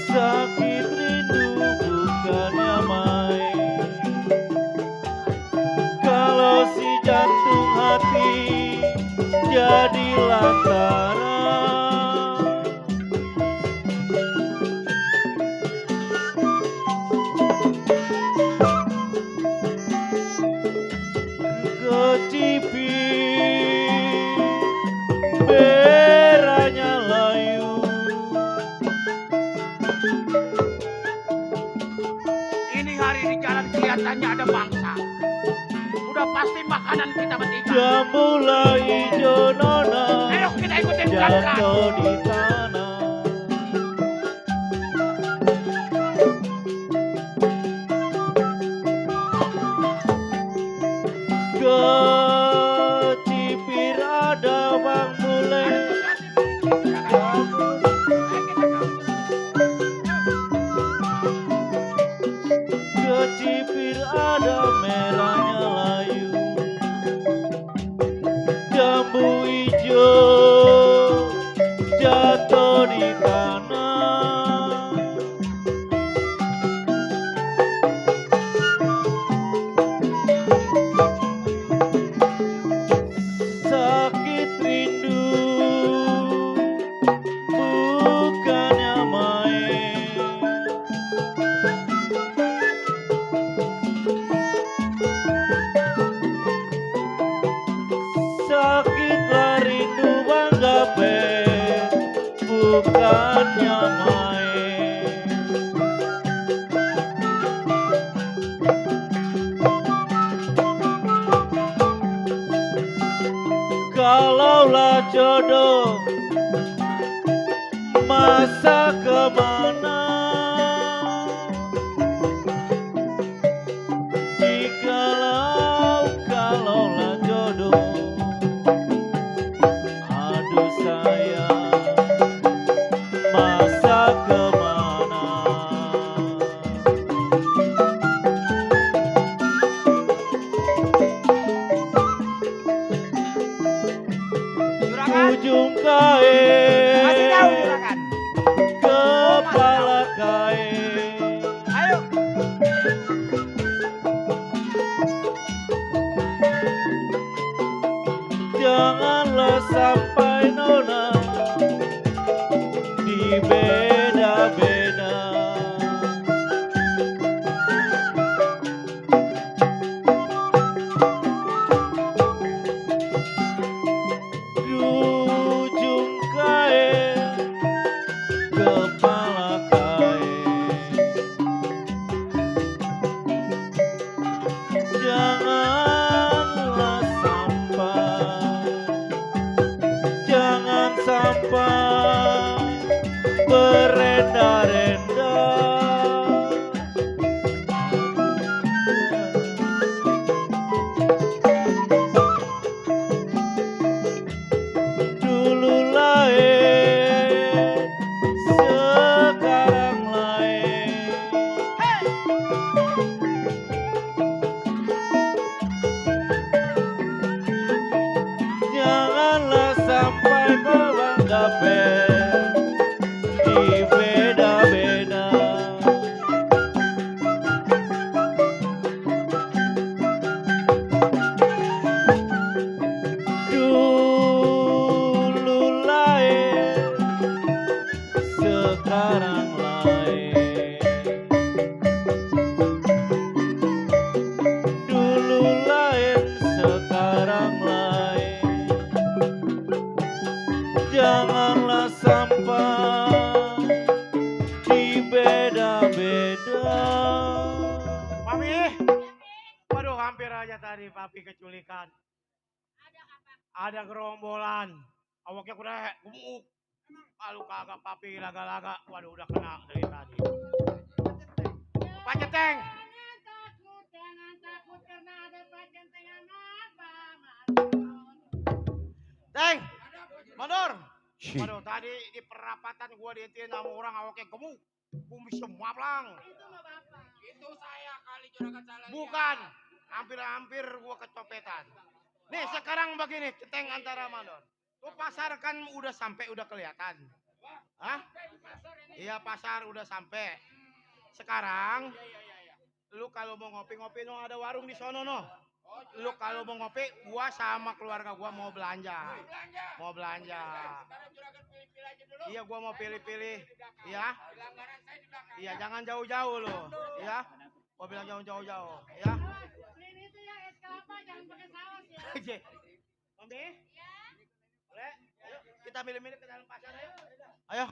sakit rindu bukannya main. Kalau si jantung hati jadi lantaran, kecipir beranya layu, Ini hari di jalan kelihatannya ada mangsa. Udah pasti makanan kita bertiga. jambulah hijau nona Ayo kita ikutin pelan-pelan. jatuh di tanah. Kecipir ada bang bule, kecipir ada merahnya layu, jambu hijau jatuh di tanah. Sakit rindu bukannya main, sakitlah rindu bang gaper bukannya main. Kalaulah jodoh masa kemana, kalaulah jodoh, aduh sayang, masa kemana. Juragan, Ujung kain masih jauh juragan. sekarang lain. Dulu lain, sekarang lain. Janganlah sampai dibeda-beda. Papi, waduh hampir aja tadi papi keculikan. Ada gerombolan, awaknya udah gemuk. Lalu kagak papi laga-laga, waduh udah kena dari tadi. Pak Centeng. Teng, Mandor. Waduh tadi di perapatan gua diintiin sama orang awaknya gemuk. Kumis semua pelang. Itu saya kali juragan salah. Bukan, hampir-hampir gua kecopetan. Nih sekarang begini, Centeng antara Mandor. Tuh pasar kan udah sampai, udah kelihatan. Hah? Iya pasar udah sampai. Sekarang, lu kalau mau ngopi-ngopi no ada warung di sono no. Lu kalau mau ngopi, gua sama keluarga gua mau belanja. Mau belanja. Iya gua mau pilih-pilih. Iya. Iya jangan jauh-jauh lo. Iya. Gua bilang jangan jauh-jauh. Ya. Ini tuh ya es kelapa jangan pakai saus ya. Oke. Mami? Boleh? Ayo kita milih-milih ke dalam pasar ayo. Ayo.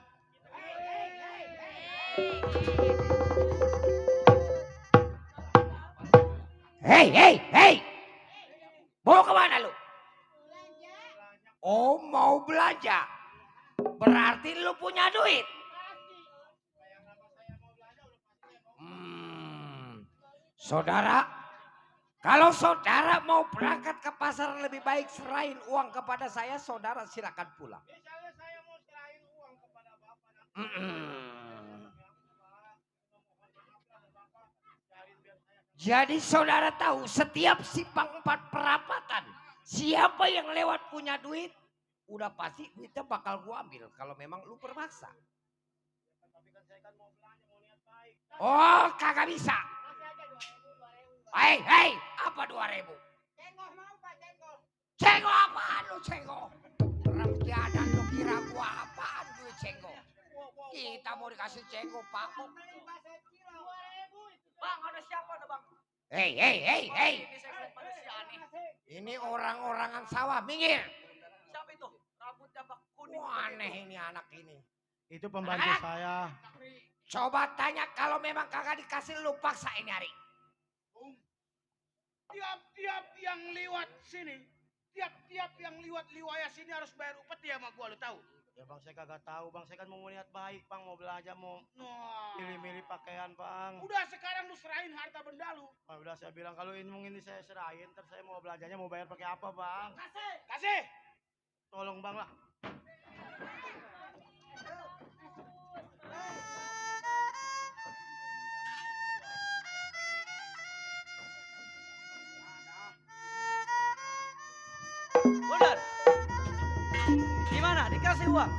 Hei. Mau kemana lu? Oh mau belanja. Berarti lu punya duit. Saudara, kalau saudara mau berangkat ke pasar lebih baik serahin uang kepada saya, saudara silakan pulang. Misalnya saya mau serahin uang kepada Bapak. Jadi saudara tahu setiap simpang 4 perapatan, siapa yang lewat punya duit, udah pasti duitnya bakal gua ambil kalau memang lu permaksa. Oh kagak bisa. Hei, apa 2.000? Cenggoh mau Pak, cenggoh. Cenggoh apaan lu cenggoh? Orang tiada lu kira gua apaan duit cenggoh? Kita mau dikasih cenggoh Pak. Bang, ada siapa ada bang? Hei. Ini saya lihat manusia aneh. Ini orang-orangan sawah, minggir. Siapa itu? Rambutnya bak kuning. Wah, aneh ini anak ini. Itu pembantu saya. Coba tanya kalau memang kagak dikasih lu paksa ini hari. Tiap-tiap yang lewat sini, tiap-tiap yang lewat liwaya sini harus bayar upeti sama gua, lu tahu? Ya bang saya kagak tahu bang, saya kan mau niat baik bang, mau belanja mau Nah, milih-milih pakaian bang. udah sekarang lu serahin harta benda lu. Bang, udah saya bilang kalau ini saya serahin, ntar saya mau belanjanya mau bayar pakai apa bang? Kasih. Tolong bang lah. Benar. Gimana? Dikasih uang?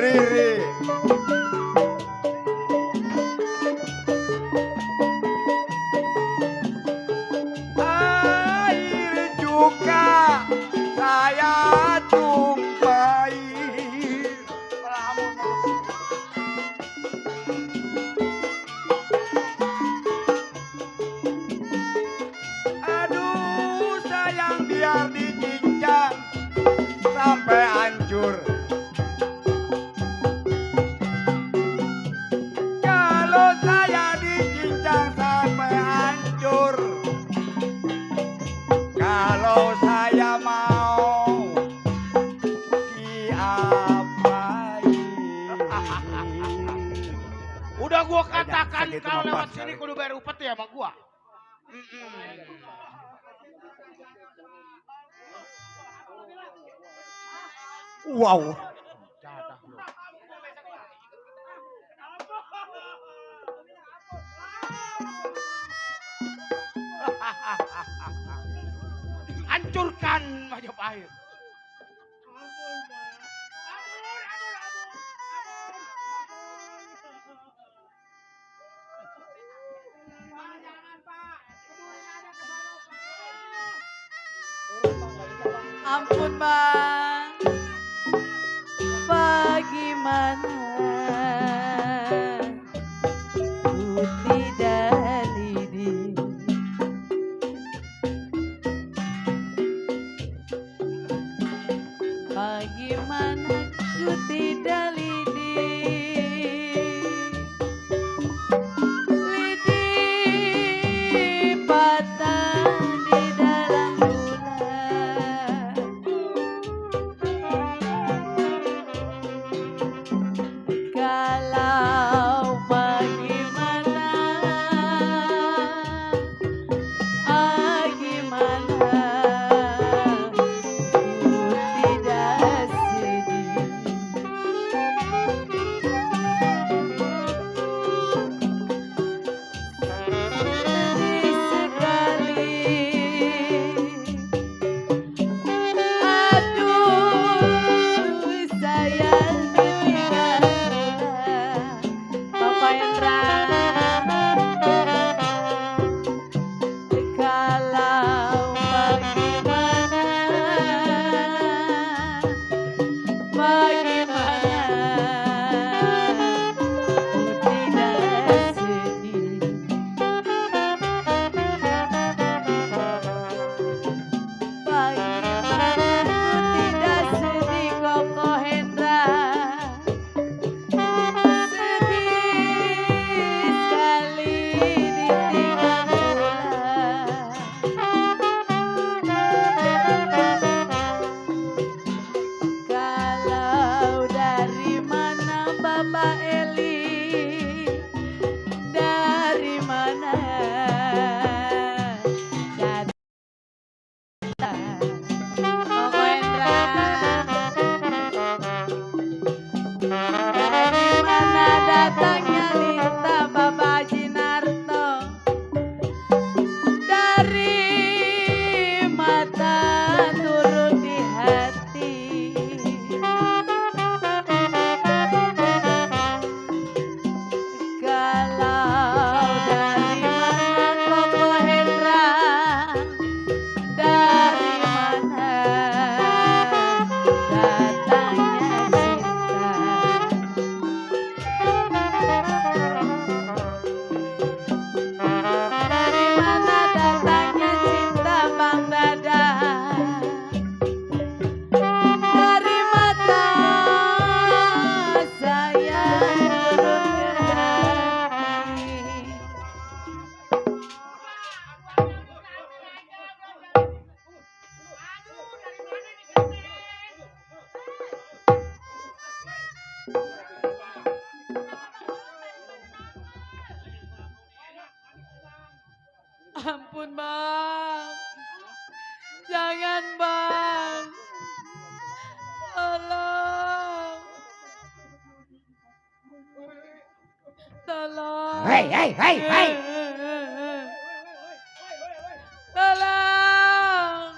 Riri. Air juga saya tumpai. Aduh sayang biar dicincang sampai hancur. Kalau saya dicincang sampai hancur, kalau saya mau diapain? Udah gua katakan segitu kalau mah lewat pas sini kali. kudu bayar upeti sama gua. Wow. Hancurkan Majapahit. Ampun bang, bagaimana ku tidak lidi. Bagaimana ku tidak lidi. Lidi patah di dalam bulan. Kalau bagaimana, gimana ku tidak sedih. Sedih sekali. Aduh sayang ditinggal Papa Hendra. Kalau bagaimana ku tidak sedih. Bagaimana ku tidak sedih Koko Hendra. Sedih sekali ditinggal pulang. Kalau dari mana Bapak Eli? Dari mana? Koko Hendra. Dari mana datangnya Lita Bapak Jinarto? Dari mata turun di hati. Kalau dari mana Koko Hendra? Dari mana datangnya cinta? Dari mana datangnya cinta Bang Dada? Dari mata saya turun ke hati. Ampun bang, jangan bang, tolong, tolong. Hei, hei, hei, hei. Tolong.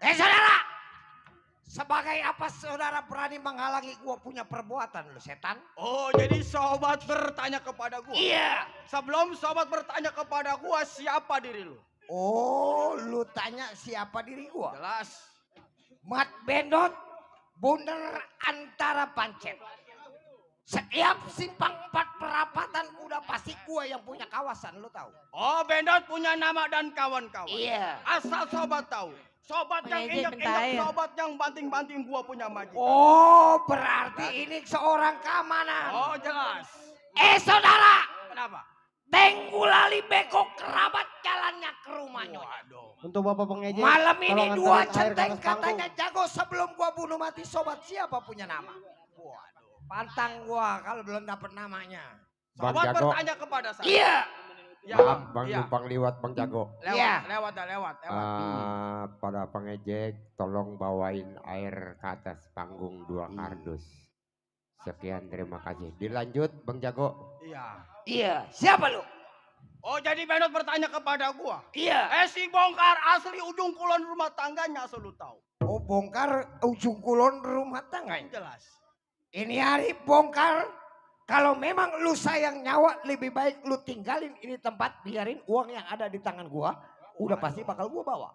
Saudara, sebagai apa saudara berani menghalangi gua punya perbuatan lu setan? Oh, jadi sobat bertanya kepada gua. Iya. Sebelum sobat bertanya kepada gua, siapa diri lu? Oh, lu tanya siapa diri gua? Jelas. Mat Bendot, bundar antara pancet. Setiap simpang 4 perapatan udah pasti gua yang punya kawasan, lu tahu? Oh, Bendot punya nama dan kawan-kawan. Iya. Asal sobat tahu. Sobat yang Mengejek injak-injak, bentair. sobat yang banting-banting gua punya majikan. Oh, berarti ini seorang keamanan. Oh, jelas. Saudara, Kenapa? Tenggulali Beko kerabat jalannya ke rumahnya. Waduh. Untuk Bapak pengejek, Malam ini tolong dua antarin air ke centeng atas panggung. katanya jago sebelum gua bunuh mati sobat siapa punya nama? Waduh. Pantang gua kalau belum dapat namanya. Bang Sobat Jago. bertanya kepada saya. Iya. Ya, Maaf Bang iya. numpang liwat Bang Jago. Lewat, Iya. lewat. Pada pengejek tolong bawain air ke atas panggung 2 kardus. Sekian terima kasih. Dilanjut Bang Jago. Iya. Iya. Siapa lu? Oh, jadi Bendot bertanya kepada gua. Iya. Si Bongkar asli ujung kulon rumah tangganya, asal lu tahu. Oh, bongkar ujung kulon rumah tangga. Jelas. Ini hari bongkar. Kalau memang lu sayang nyawa, lebih baik lu tinggalin ini tempat, biarin uang yang ada di tangan gua, udah pasti bakal gua bawa.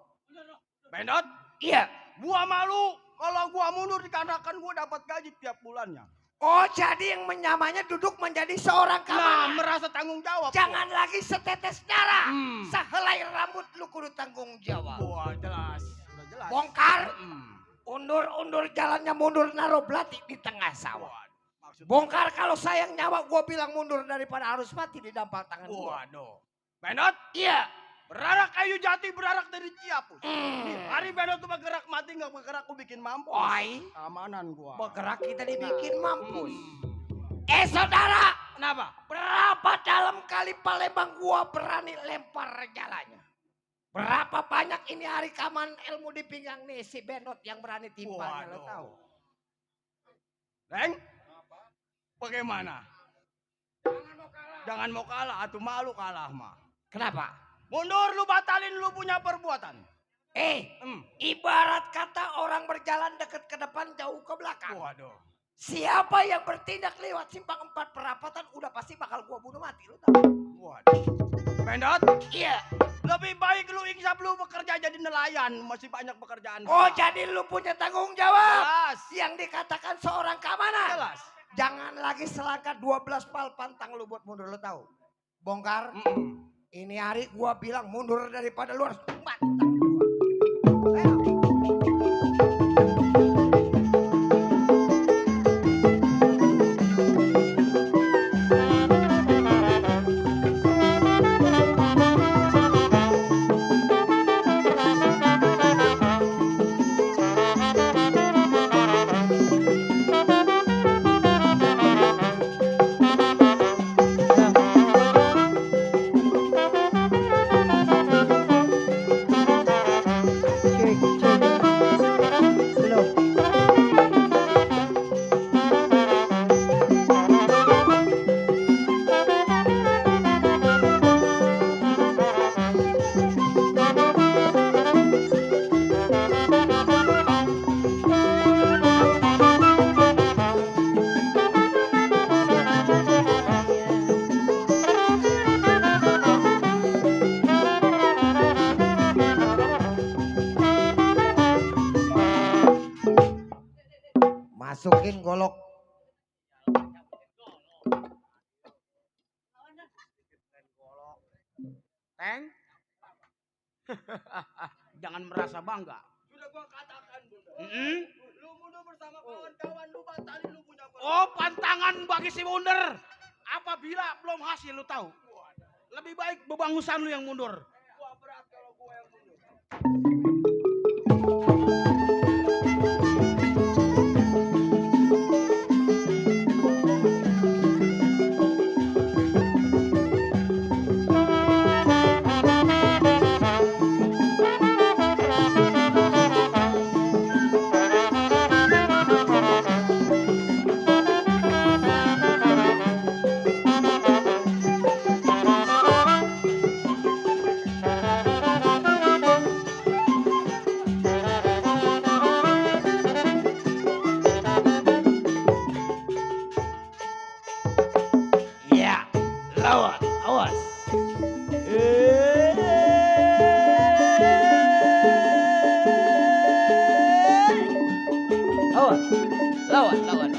Bendot, Iya. gua malu kalau gua mundur dikarenakan gua dapat gaji tiap bulannya. Oh, jadi yang menyamanya duduk menjadi seorang Nah, keamanan. merasa tanggung jawab. Jangan lagi setetes darah. Hmm. Sehelai rambut lu kudu tanggung jawab. Wah, jelas. Udah jelas. Bongkar, Hmm. undur-undur jalannya mundur naruh belati di tengah sawah. Maksud- Bongkar kalau sayang nyawa gua bilang mundur daripada harus mati di dampal tangan gua. Waduh. Bendot, Iya. berarak kayu jati berarak dari Ciapus. Hmm. Hari Bendot tuh bergerak mati nggak bergerak aku bikin mampu. Oi, Keamanan gua. bergerak kita dibikin mampus. Hmm. Saudara, Kenapa? berapa dalam kali Palembang gua berani lempar jalannya? Berapa banyak ini hari kaman ilmu di pinggang nih si Bendot yang berani timpalnya, lo Waduh. tahu? Leng, bagaimana? Jangan mau kalah, atuh malu kalah mah. Kenapa? Mundur lu batalin lu punya perbuatan. Ibarat kata orang berjalan dekat ke depan jauh ke belakang. Waduh. Siapa yang bertindak lewat simpang 4 perapatan udah pasti bakal gua bunuh mati, lo tahu? Waduh. Bendot, Iya. lebih baik lu insap lu bekerja jadi nelayan, masih banyak pekerjaan. Oh, jadi lu punya tanggung jawab. Jelas. Yang dikatakan seorang keamanan. Jelas. Jangan lagi selangkah 12 pal pantang lu buat mundur, lo tahu? Bongkar, ini hari gua bilang mundur daripada lu harus pantang gua. Ayo. Masukin golok. Teng. Jangan merasa bangga. Sudah gua katakan, Bunda. Lu mundur bersama kawan-kawan, lu batalin lu punya perbuatan. Oh, pantangan bagi si mundur. Apabila belum hasil lu tahu. Lebih baik bebangusan lu yang mundur. Gua berat kalau gua yang mundur. lawan, lawan, lawan.